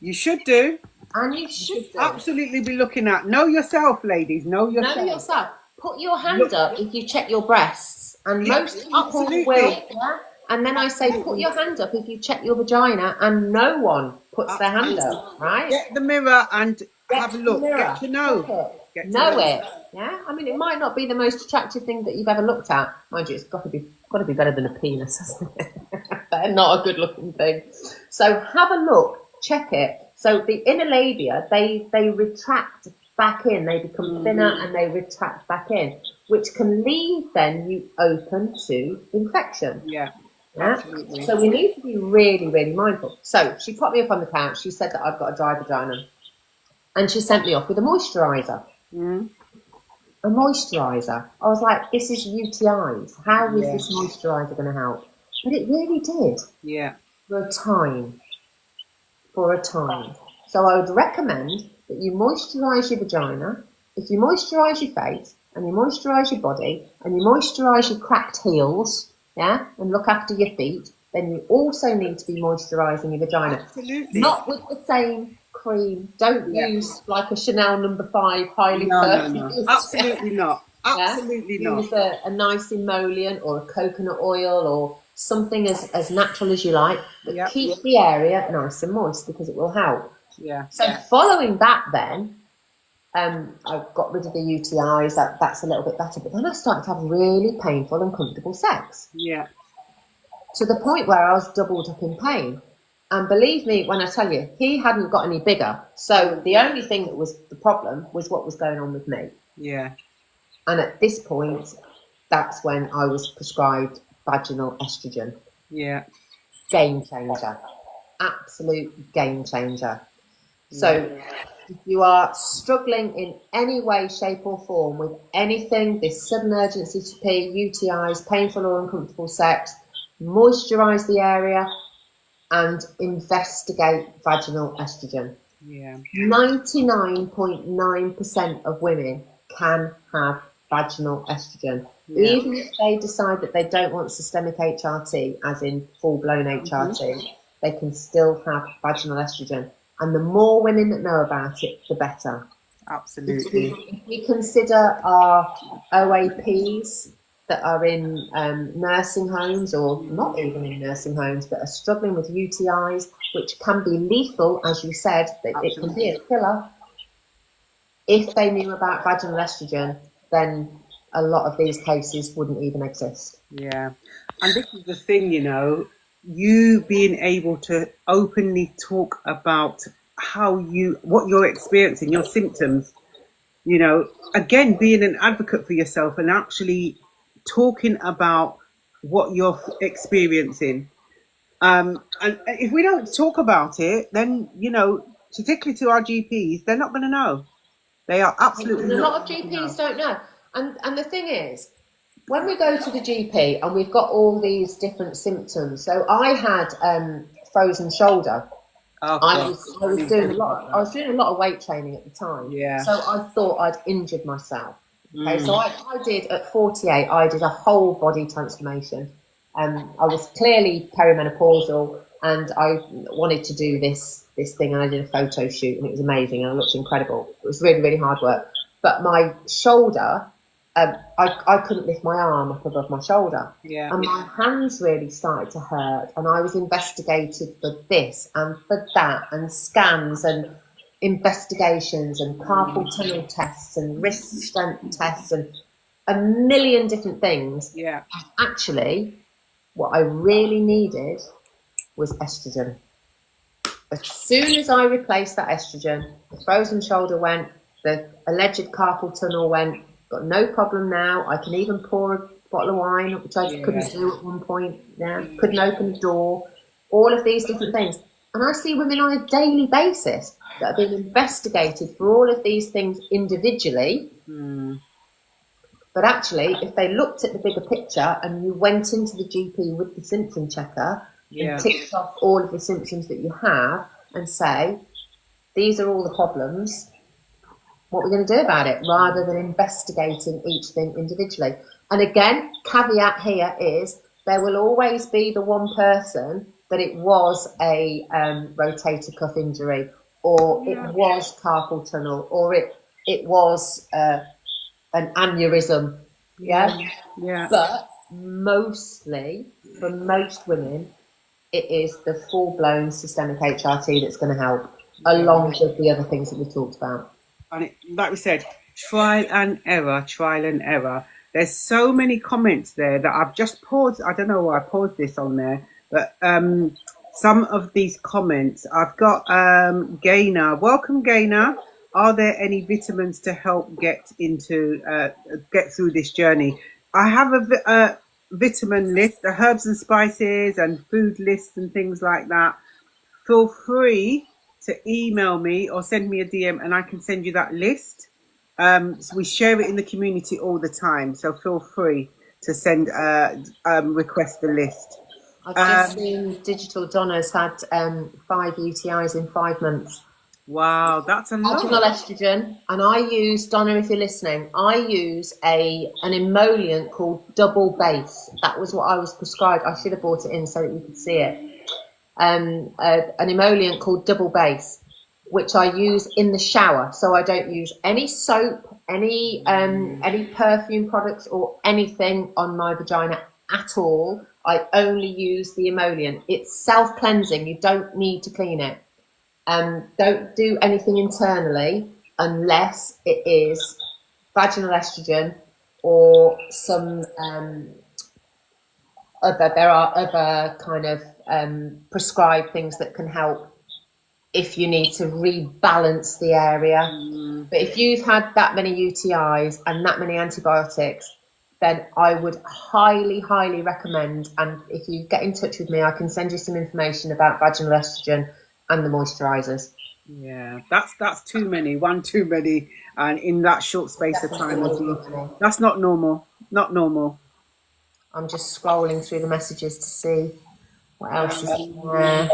You should do. And you should absolutely be looking at. Know yourself, ladies. Know yourself. Know yourself. Put your hand up if you check your breasts. And most people will. Yeah? And then I say, put your hand up if you check your vagina, and no one puts their hand up, right? Get the mirror and have a look. Get to know. Know it. Yeah. I mean, it might not be the most attractive thing that you've ever looked at. Mind you, it's got to be better than a penis, hasn't it? They're not a good looking thing. So have a look, check it. So the inner labia, they retract back in, they become thinner and they retract back in, which can leave then you open to infection. Yeah. Absolutely. So we need to be really, really mindful. So she put me up on the couch. She said that I've got a dry vagina, and she sent me off with a moisturiser. A moisturiser. I was like, this is UTIs. How is this moisturiser going to help? But it really did. Yeah. For a time. So I would recommend that you moisturise your vagina. If you moisturise your face and you moisturise your body and you moisturise your cracked heels, and look after your feet, then you also need to be moisturising your vagina. Absolutely. Not with the same cream. Don't use like a Chanel No. 5 highly perfumed. No. Absolutely not. Absolutely not. Use a nice emollient or a coconut oil or something as natural as you like, but keep the area nice and moist because it will help. Yeah. So following that then, I got rid of the UTIs, that's a little bit better. But then I started to have really painful and uncomfortable sex. Yeah. To the point where I was doubled up in pain. And believe me when I tell you, he hadn't got any bigger. So the only thing that was the problem was what was going on with me. Yeah. And at this point, that's when I was prescribed vaginal estrogen. Yeah. Game changer. Absolute game changer. So if you are struggling in any way, shape or form with anything, this sudden urgency to pee, UTIs, painful or uncomfortable sex, moisturise the area and investigate vaginal estrogen. Yeah. 99.9% of women can have vaginal estrogen. Yeah. Even if they decide that they don't want systemic HRT, as in full-blown HRT, they can still have vaginal estrogen. And the more women that know about it, the better. Absolutely. If we consider our OAPs that are in nursing homes or not even in nursing homes but are struggling with UTIs, which can be lethal, as you said, that it can be a killer. If they knew about vaginal estrogen, then a lot of these cases wouldn't even exist. Yeah. And this is the thing, you being able to openly talk about what you're experiencing, your symptoms, again, being an advocate for yourself and actually talking about what you're experiencing. And if we don't talk about it, then, particularly to our GPs, they're not going to know. They are absolutely not. A lot of GPs don't know. And the thing is, when we go to the GP and we've got all these different symptoms, so I had frozen shoulder. I was doing a lot of weight training at the time. Yeah. So I thought I'd injured myself. Okay, so I did at 48. I did a whole body transformation. I was clearly perimenopausal, and I wanted to do this thing, and I did a photo shoot, and it was amazing, and I looked incredible. It was really, really hard work. But my shoulder, I couldn't lift my arm up above my shoulder. Yeah. And my hands really started to hurt. And I was investigated for this and for that, and scans and investigations and carpal tunnel tests and wrist strength tests and a million different things. Yeah. Actually, what I really needed was estrogen. As soon as I replaced that estrogen, the frozen shoulder went, the alleged carpal tunnel went. Got no problem now. I can even pour a bottle of wine, which I couldn't do at one point. Yeah, couldn't open the door. All of these different things. And I see women on a daily basis that are being investigated for all of these things individually. But actually, if they looked at the bigger picture and you went into the GP with the symptom checker and ticked off all of the symptoms that you have and say, these are all the problems, what we're going to do about it, rather than investigating each thing individually. And again, caveat here is there will always be the one person that it was a rotator cuff injury, or it was carpal tunnel, or it was an aneurysm. Yeah. But mostly, for most women, it is the full-blown systemic HRT that's going to help, along with the other things that we've talked about. And like we said, trial and error, trial and error. There's so many comments there that I've just paused. I don't know why I paused this on there, but some of these comments, I've got Gaynor. Welcome, Gaynor. Are there any vitamins to help get through this journey? I have a vitamin list, the herbs and spices and food lists and things like that. Feel free to email me or send me a DM and I can send you that list. So we share it in the community all the time. So feel free to send request the list. I've just seen Digital Donna's had 5 UTIs in 5 months. Wow, that's a lot. Vaginal estrogen, and I use, Donna, if you're listening, I use an emollient called Double Base. That was what I was prescribed. I should have brought it in so that you could see it. An emollient called Double Base, which I use in the shower. So I don't use any soap, any perfume products or anything on my vagina at all. I only use the emollient. It's self-cleansing. You don't need to clean it. Don't do anything internally unless it is vaginal estrogen or some there are other kind of prescribed things that can help if you need to rebalance the area. But if you've had that many UTIs and that many antibiotics, then I would highly, highly recommend, and if you get in touch with me, I can send you some information about vaginal estrogen and the moisturizers. Yeah, that's too many, one too many, and in that short space of time as well. That's not normal. Not normal. I'm just scrolling through the messages to see what else is in there.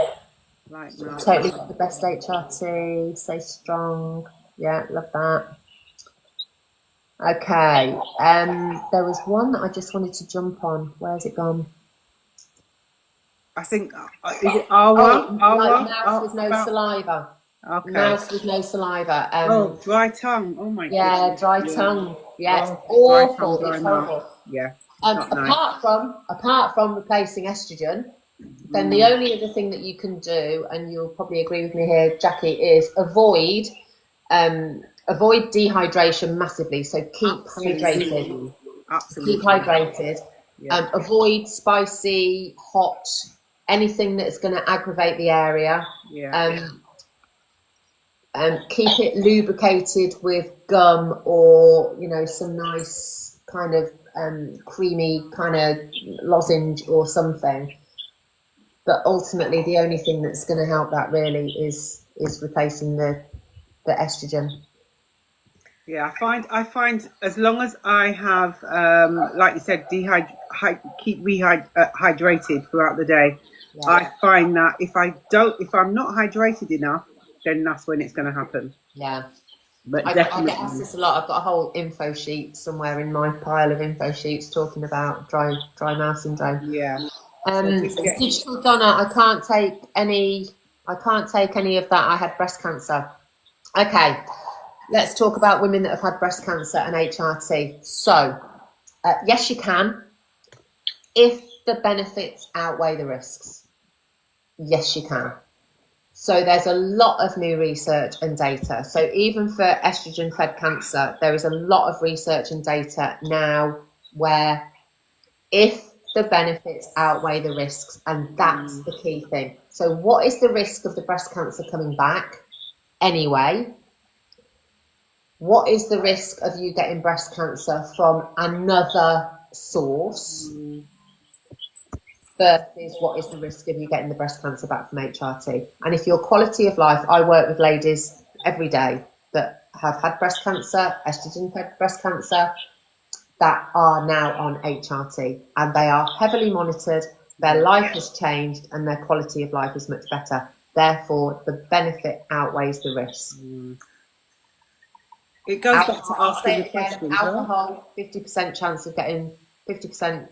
Right now. Totally the best HRT, stay strong. Yeah, love that. Okay, there was one that I just wanted to jump on. Where's it gone? I think, is it Awa? Mouse with no saliva. Okay. Mouse with no saliva. Dry tongue. Oh my god. Yeah, dry tongue. Yeah, it's awful. It's horrible. Yeah. Apart from replacing estrogen, then the only other thing that you can do, and you'll probably agree with me here, Jackie, is avoid dehydration massively. So keep hydrated. Absolutely. Keep hydrated. Yeah. Avoid spicy, hot, anything that's going to aggravate the area. Yeah. Keep it lubricated with gum or, some nice kind of creamy kind of lozenge or something. But ultimately, the only thing that's going to help that really is replacing the estrogen. Yeah, I find as long as I have, like you said, keep hydrated throughout the day. Yeah. I find that if I'm not hydrated enough, then that's when it's going to happen. Yeah. But I get asked this a lot. I've got a whole info sheet somewhere in my pile of info sheets talking about dry mouth syndrome. Yeah. Digital Donna, I can't take any of that. I had breast cancer. Okay. Let's talk about women that have had breast cancer and HRT. So, yes, you can. If the benefits outweigh the risks, yes, you can. So there's a lot of new research and data. So even for estrogen-fed cancer, there is a lot of research and data now where if the benefits outweigh the risks, and that's the key thing. So what is the risk of the breast cancer coming back anyway? What is the risk of you getting breast cancer from another source versus what is the risk of you getting the breast cancer back from HRT? And if your quality of life, I work with ladies every day that have had breast cancer, estrogen-fed breast cancer, that are now on HRT, and they are heavily monitored, their life has changed, and their quality of life is much better. Therefore, the benefit outweighs the risk. It goes back to asking the question. Alcohol, 50% chance of getting 50%,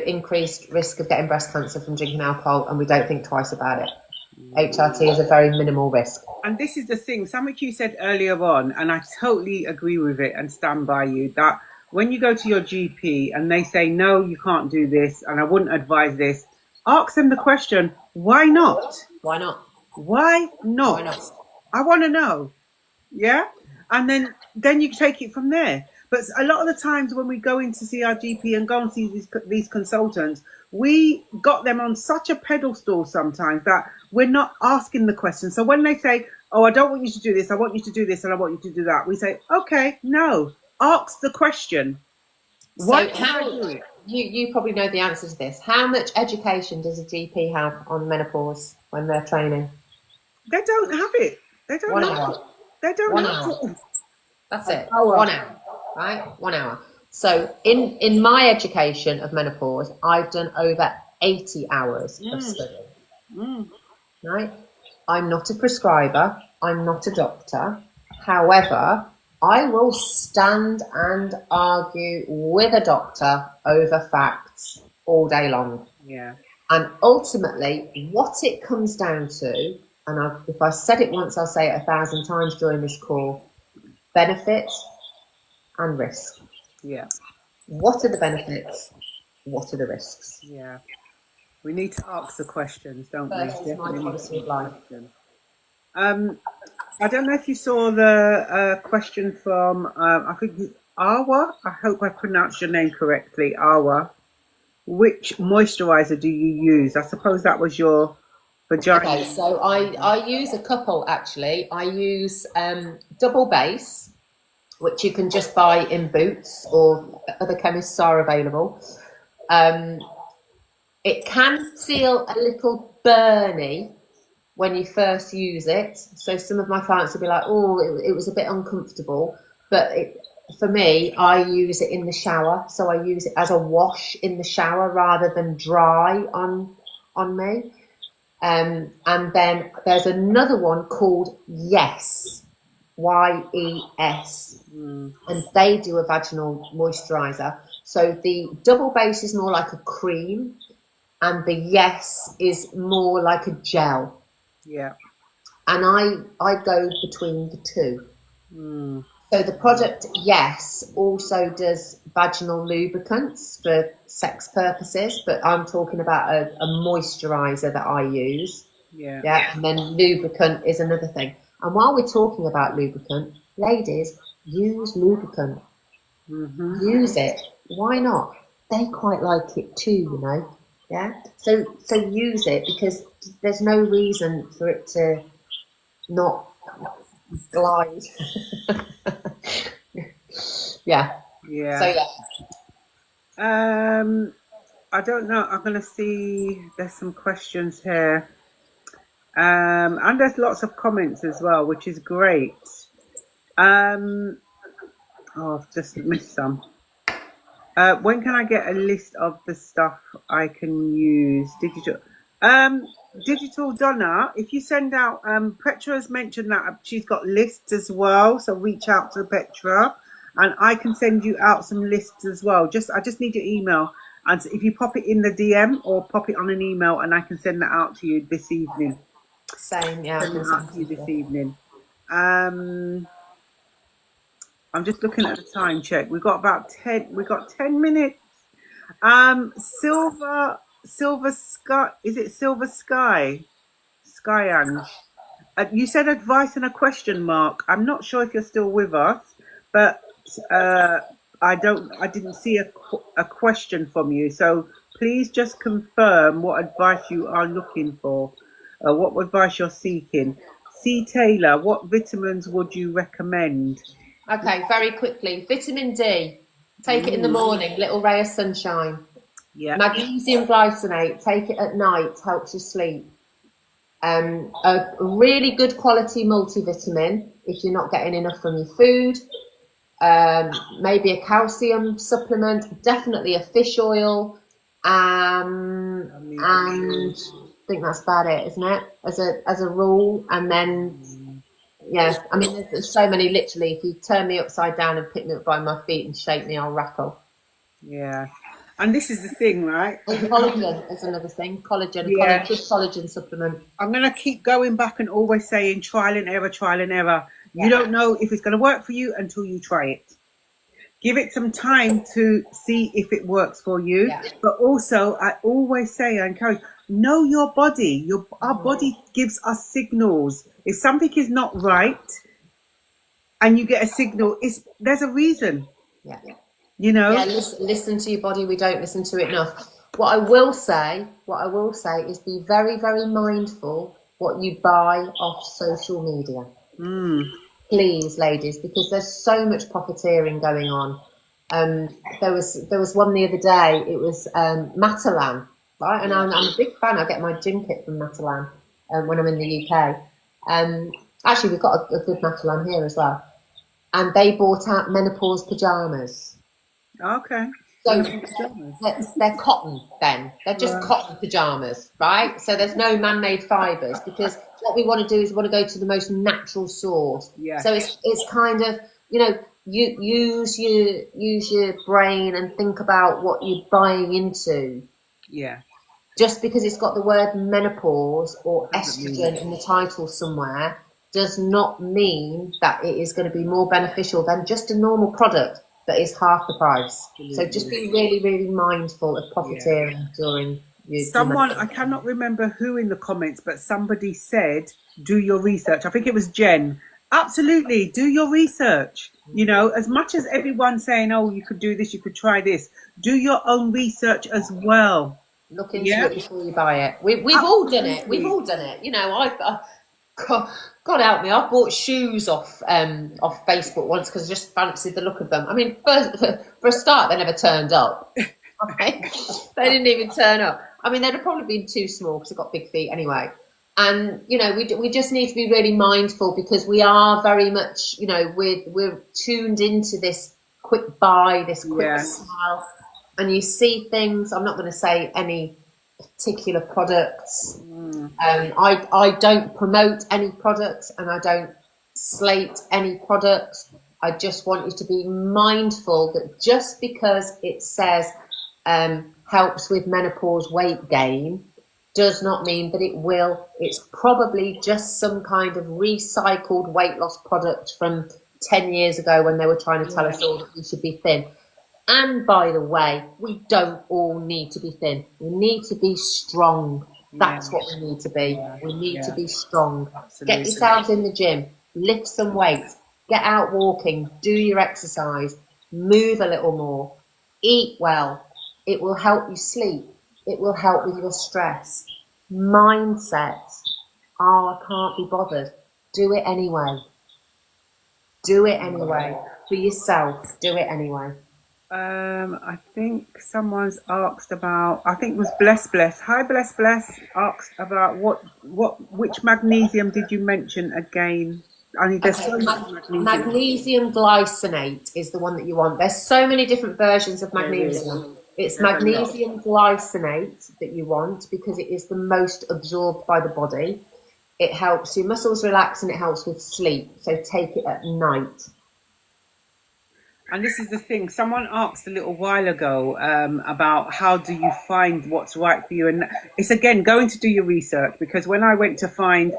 increased risk of getting breast cancer from drinking alcohol, and we don't think twice about it. HRT is a very minimal risk. And this is the thing, something you said earlier on, and I totally agree with it and stand by you, that when you go to your GP and they say, no, you can't do this, and I wouldn't advise this, ask them the question, why not? Why not? Why not? Why not? I want to know. Yeah. And then you take it from there. But a lot of the times when we go in to see our GP and go and see these consultants, we got them on such a pedestal sometimes that we're not asking the question. So when they say, oh, I don't want you to do this, I want you to do this, and I want you to do that, we say, okay, no, ask the question. So you probably know the answer to this. How much education does a GP have on menopause when they're training? They don't have it. They don't have it. They don't have it. That's it. 1 hour, right? 1 hour. So in my education of menopause, I've done over 80 hours of study. Right? I'm not a prescriber. I'm not a doctor. However, I will stand and argue with a doctor over facts all day long. Yeah. And ultimately, what it comes down to, and if I said it once, I'll say it 1,000 times during this call, benefit and risk. Yeah. What are the benefits? What are the risks? Yeah. We need to ask the questions, don't we? First is my policy of life. I don't know if you saw the question from, I think it's Awa. I hope I pronounced your name correctly, Awa. Which moisturizer do you use? I suppose that was your vagina. Okay, so I use a couple actually. I use double base, which you can just buy in Boots or other chemists are available. It can feel a little burny when you first use it. So some of my clients will be like, oh, it was a bit uncomfortable. But for me, I use it in the shower. So I use it as a wash in the shower rather than dry on me. And then there's another one called Yes, YES. And they do a vaginal moisturizer. So the double base is more like a cream and the Yes is more like a gel. Yeah. And I go between the two. So the product Yes also does vaginal lubricants for sex purposes, but I'm talking about a moisturizer that I use. Yeah. And then lubricant is another thing. And while we're talking about lubricant, ladies, use lubricant. Use it. Why not? They quite like it too, you know. Yeah. So use it because there's no reason for it to not glide. Yeah. So I don't know. I'm gonna see. There's some questions here, and there's lots of comments as well, which is great. Oh, I've just missed some. When can I get a list of the stuff I can use? Digital Donna, if you send out, Petra has mentioned that she's got lists as well, so reach out to Petra and I can send you out some lists as well. I just need your email, and if you pop it in the DM or pop it on an email and I can send that out to you this evening. Same, yeah. Send it out to you this evening. I'm just looking at the time check. We got 10 minutes. Silver Sky, is it Silver Sky? Skyange. You said advice and a question mark. I'm not sure if you're still with us, but I didn't see a question from you. So please just confirm what advice you are looking for, what advice you're seeking. C. Taylor, what vitamins would you recommend? Okay, very quickly. Vitamin D. Take it in the morning, little ray of sunshine. Yeah. Magnesium glycinate, take it at night, helps you sleep. A really good quality multivitamin if you're not getting enough from your food. Maybe a calcium supplement, definitely a fish oil. And I think that's about it, isn't it? As a rule. And then, yeah, I mean, there's so many, literally, if you turn me upside down and pick me up by my feet and shake me, I'll rattle. Yeah. And this is the thing, right? And collagen is another thing. Collagen, yeah. Good collagen supplement. I'm going to keep going back and always saying trial and error, trial and error. Yeah. You don't know if it's going to work for you until you try it. Give it some time to see if it works for you. Yeah. But also, I always say, I encourage, know your body. Our body gives us signals. If something is not right and you get a signal, there's a reason. Yeah. You know? Yeah, listen to your body. We don't listen to it enough. What I will say is be very, very mindful what you buy off social media. Please, ladies, because there's so much profiteering going on. There was one the other day. It was Matalan, right? And I'm a big fan. I get my gym kit from Matalan when I'm in the UK. Actually, we've got a good Matalan here as well. And they bought out menopause pajamas. Okay. So they're cotton then. They're just cotton pajamas, right? So there's no man-made fibres, because what we want to do is we want to go to the most natural source. Yeah. So it's kind of, you know, you use your brain and think about what you're buying into. Yeah. Just because it's got the word menopause or estrogen in the title somewhere does not mean that it is going to be more beneficial than just a normal product that is half the price. Absolutely. So just be really, really mindful of profiteering during your I cannot remember who in the comments, but somebody said, do your research. I think it was Jen. Absolutely, do your research. You know, as much as everyone's saying, oh, you could do this, you could try this, do your own research as well. Look into it before you buy it. We've all done it. We've all done it. You know, God help me, I've bought shoes off Facebook once because I just fancied the look of them. I mean, for a start, they never turned up. Okay? They didn't even turn up. I mean, they'd have probably been too small because I've got big feet anyway. And, you know, we just need to be really mindful, because we are very much, you know, we're tuned into this quick buy, this quick smile. And you see things, I'm not going to say any particular products. I don't promote any products, and I don't slate any products. I just want you to be mindful that just because it says helps with menopause weight gain does not mean that it will. It's probably just some kind of recycled weight loss product from 10 years ago when they were trying to tell us all that we should be thin. And by the way, we don't all need to be thin. We need to be strong. That's what we need to be. We need to be strong. Absolutely. Get yourselves in the gym, lift some weights, get out walking, do your exercise, move a little more, eat well. It will help you sleep. It will help with your stress. Mindset. Oh, I can't be bothered. Do it anyway. Do it anyway. For yourself, do it anyway. I think someone's asked about, I think it was Bless. Hi, Bless, asked about which magnesium did you mention again? I mean, there's so much magnesium. Magnesium glycinate is the one that you want. There's so many different versions of magnesium. It's magnesium glycinate that you want, because it is the most absorbed by the body. It helps your muscles relax and it helps with sleep. So take it at night. And this is the thing, someone asked a little while ago about how do you find what's right for you. And it's, again, going to do your research, because when I went to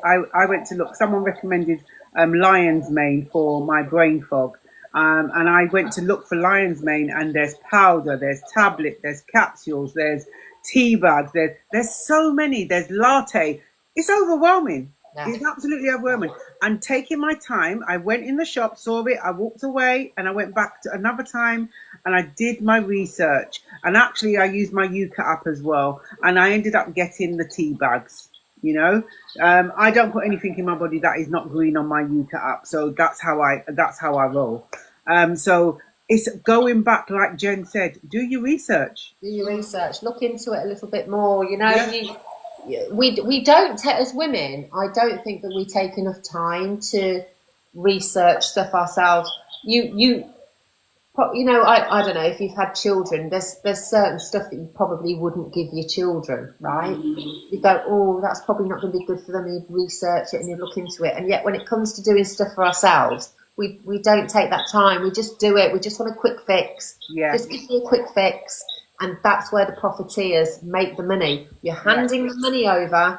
I went to look, someone recommended lion's mane for my brain fog. And I went to look for lion's mane, and there's powder, there's tablet, there's capsules, there's tea bags, there's so many, there's latte. It's overwhelming. Yeah. It's absolutely overwhelming. And taking my time, I went in the shop, saw it, I walked away, and I went back to another time, and I did my research. And actually, I used my Yuka app as well, and I ended up getting the tea bags. You know, I don't put anything in my body that is not green on my Yuka app, so that's how I roll. So it's going back, like Jen said, do your research. Do your research. Look into it a little bit more. You know, we don't as women. I don't think that we take enough time to research stuff ourselves. You know, I don't know if you've had children. There's certain stuff that you probably wouldn't give your children, right? You go, oh, that's probably not going to be good for them. You research it and you look into it, and yet when it comes to doing stuff for ourselves, we don't take that time. We just do it. We just want a quick fix. Yeah. Just give me a quick fix, and that's where the profiteers make the money. You're handing the money over.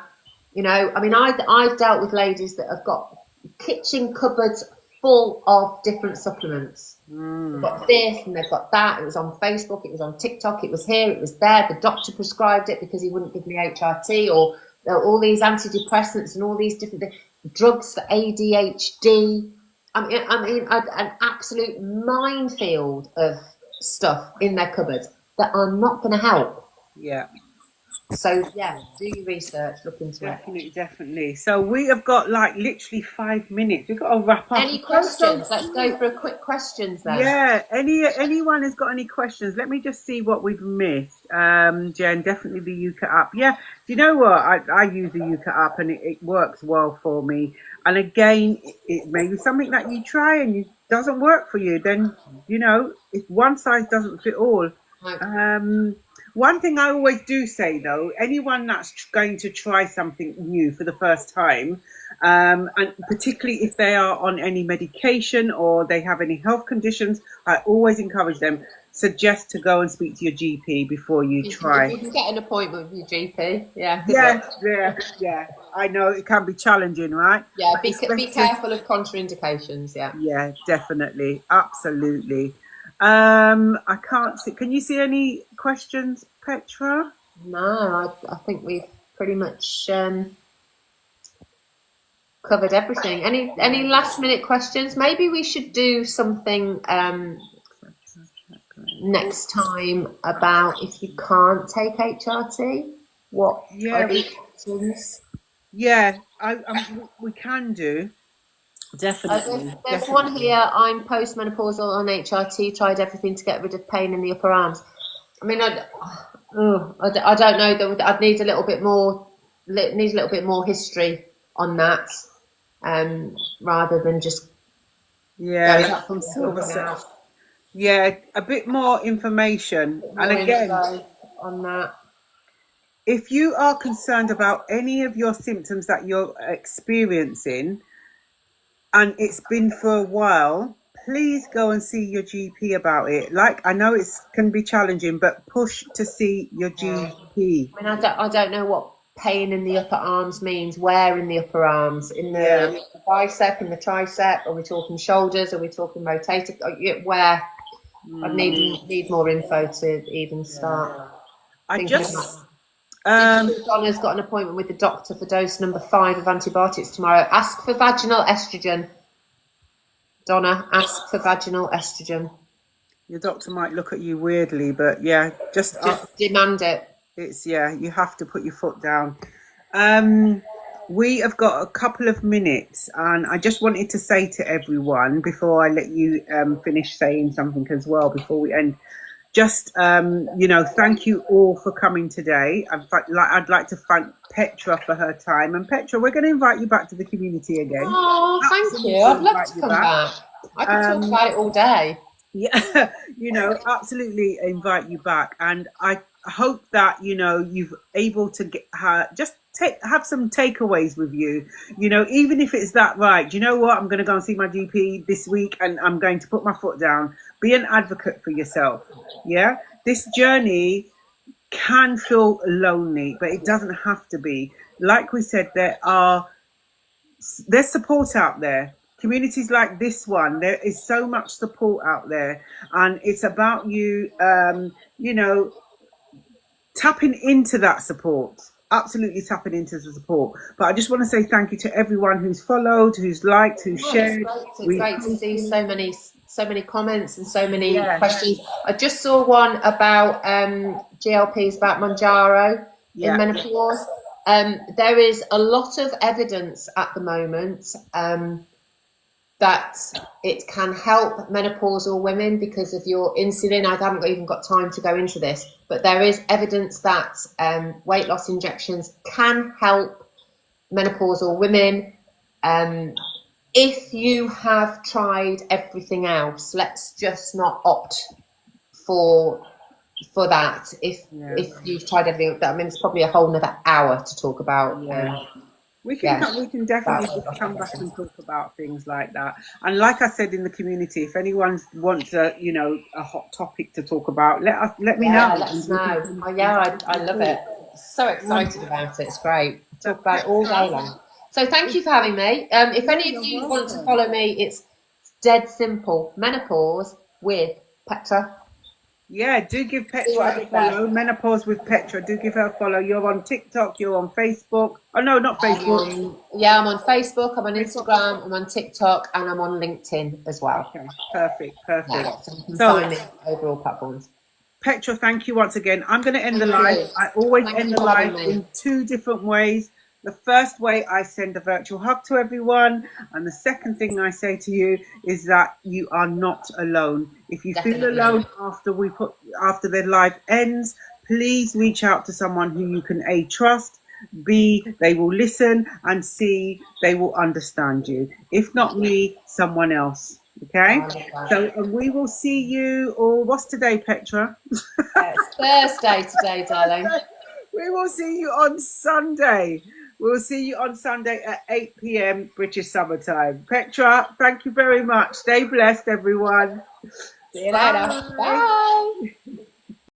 You know, I mean, I've dealt with ladies that have got kitchen cupboards full of different supplements. They've got this and they've got that. It was on Facebook, it was on TikTok, it was here, it was there. The doctor prescribed it because he wouldn't give me HRT, or all these antidepressants and all these different drugs for ADHD. I mean, an absolute minefield of stuff in their cupboards that are not going to help. Yeah. So yeah, do your research, look into it. Definitely. So we have got like literally 5 minutes. We've got to wrap up. Any questions? Let's go for a quick questions then. Yeah. Anyone has got any questions? Let me just see what we've missed. Jen, definitely the Yuka app. Yeah. Do you know what? I use the Yuka app and it works well for me. And again, it may be something that you try and it doesn't work for you. Then, you know, if one size doesn't fit all. One thing I always do say, though, anyone that's going to try something new for the first time, and particularly if they are on any medication or they have any health conditions, I always encourage them, suggest to go and speak to your GP before you try. You can get an appointment with your GP. Yeah. I know it can be challenging, right? Yeah, be careful of contraindications. Yeah, definitely. Absolutely. I can't see. Can you see any questions, Petra? No, I think we've pretty much covered everything. Any last minute questions? Maybe we should do something next time about if you can't take HRT. What? Yeah, options? Yeah, we can do. Definitely. There's one here. I'm postmenopausal on HRT. Tried everything to get rid of pain in the upper arms. I mean, I don't know. I'd need a little bit more. Need a little bit more history on that, rather than just from Silver. Yeah, a bit more information. And again, on that. If you are concerned about any of your symptoms that you're experiencing, and it's been for a while, please go and see your GP about it. Like, I know it can be challenging, but push to see your GP. I mean, I don't know what pain in the upper arms means. Where in the upper arms? In the bicep, in the tricep? Are we talking shoulders? Are we talking rotator? Where? I need more info to even start. Donna's got an appointment with the doctor for dose number 5 of antibiotics tomorrow. Ask for vaginal estrogen. Donna, ask for vaginal estrogen. Your doctor might look at you weirdly, but yeah, just demand it. You have to put your foot down. We have got a couple of minutes, and I just wanted to say to everyone before I let you finish saying something as well before we end. Just, thank you all for coming today. I'd like to thank Petra for her time. And Petra, we're going to invite you back to the community again. Oh, thank you. I'd love to come back. I could talk about it all day. Yeah, absolutely invite you back. And I hope that, you've able to get have some takeaways with you, even if it's that, right, you know what, I'm going to go and see my GP this week and I'm going to put my foot down. Be an advocate for yourself. Yeah, this journey can feel lonely, but it doesn't have to be. Like we said, there's support out there. Communities like this one, there is so much support out there, and it's about you tapping into that support. Absolutely tapping into the support. But I just want to say thank you to everyone who's followed, who's liked, who's shared. It's great to see so many comments and so many questions. I just saw one about GLPs, about Mounjaro in menopause. There is a lot of evidence at the moment that it can help menopausal women because of your insulin. I haven't even got time to go into this, but there is evidence that weight loss injections can help menopausal women. If you have tried everything else, let's just not opt for that. If you've tried everything, I mean, it's probably a whole another hour to talk about. We can definitely come back and talk about things like that. And like I said in the community, if anyone wants a hot topic to talk about, let me know. Let us know. I love it. So excited about it. It's great. Talk about it all day long. So thank you for having me. If any of you want to follow me, it's dead simple. Menopause with Petra. Yeah, do give Petra a follow. Menopause with Petra. Do give her a follow. You're on TikTok. You're on Facebook. Oh, no, not Facebook. I'm on Facebook. I'm on Instagram. I'm on TikTok. And I'm on LinkedIn as well. Okay, perfect. Yeah, so you can find me over all platforms. Petra, thank you once again. I'm going to end the live. I always end the live in 2 different ways. The first way, I send a virtual hug to everyone. And the second thing I say to you is that you are not alone. If you feel alone after the live ends, please reach out to someone who you can A, trust, B, they will listen, and C, they will understand you. If not me, someone else. Okay, so we will see you, or what's today, Petra? It's Thursday today, darling. We will see you on Sunday. We'll see you on Sunday at 8 p.m. British summertime. Petra, thank you very much. Stay blessed, everyone. See you later. Bye.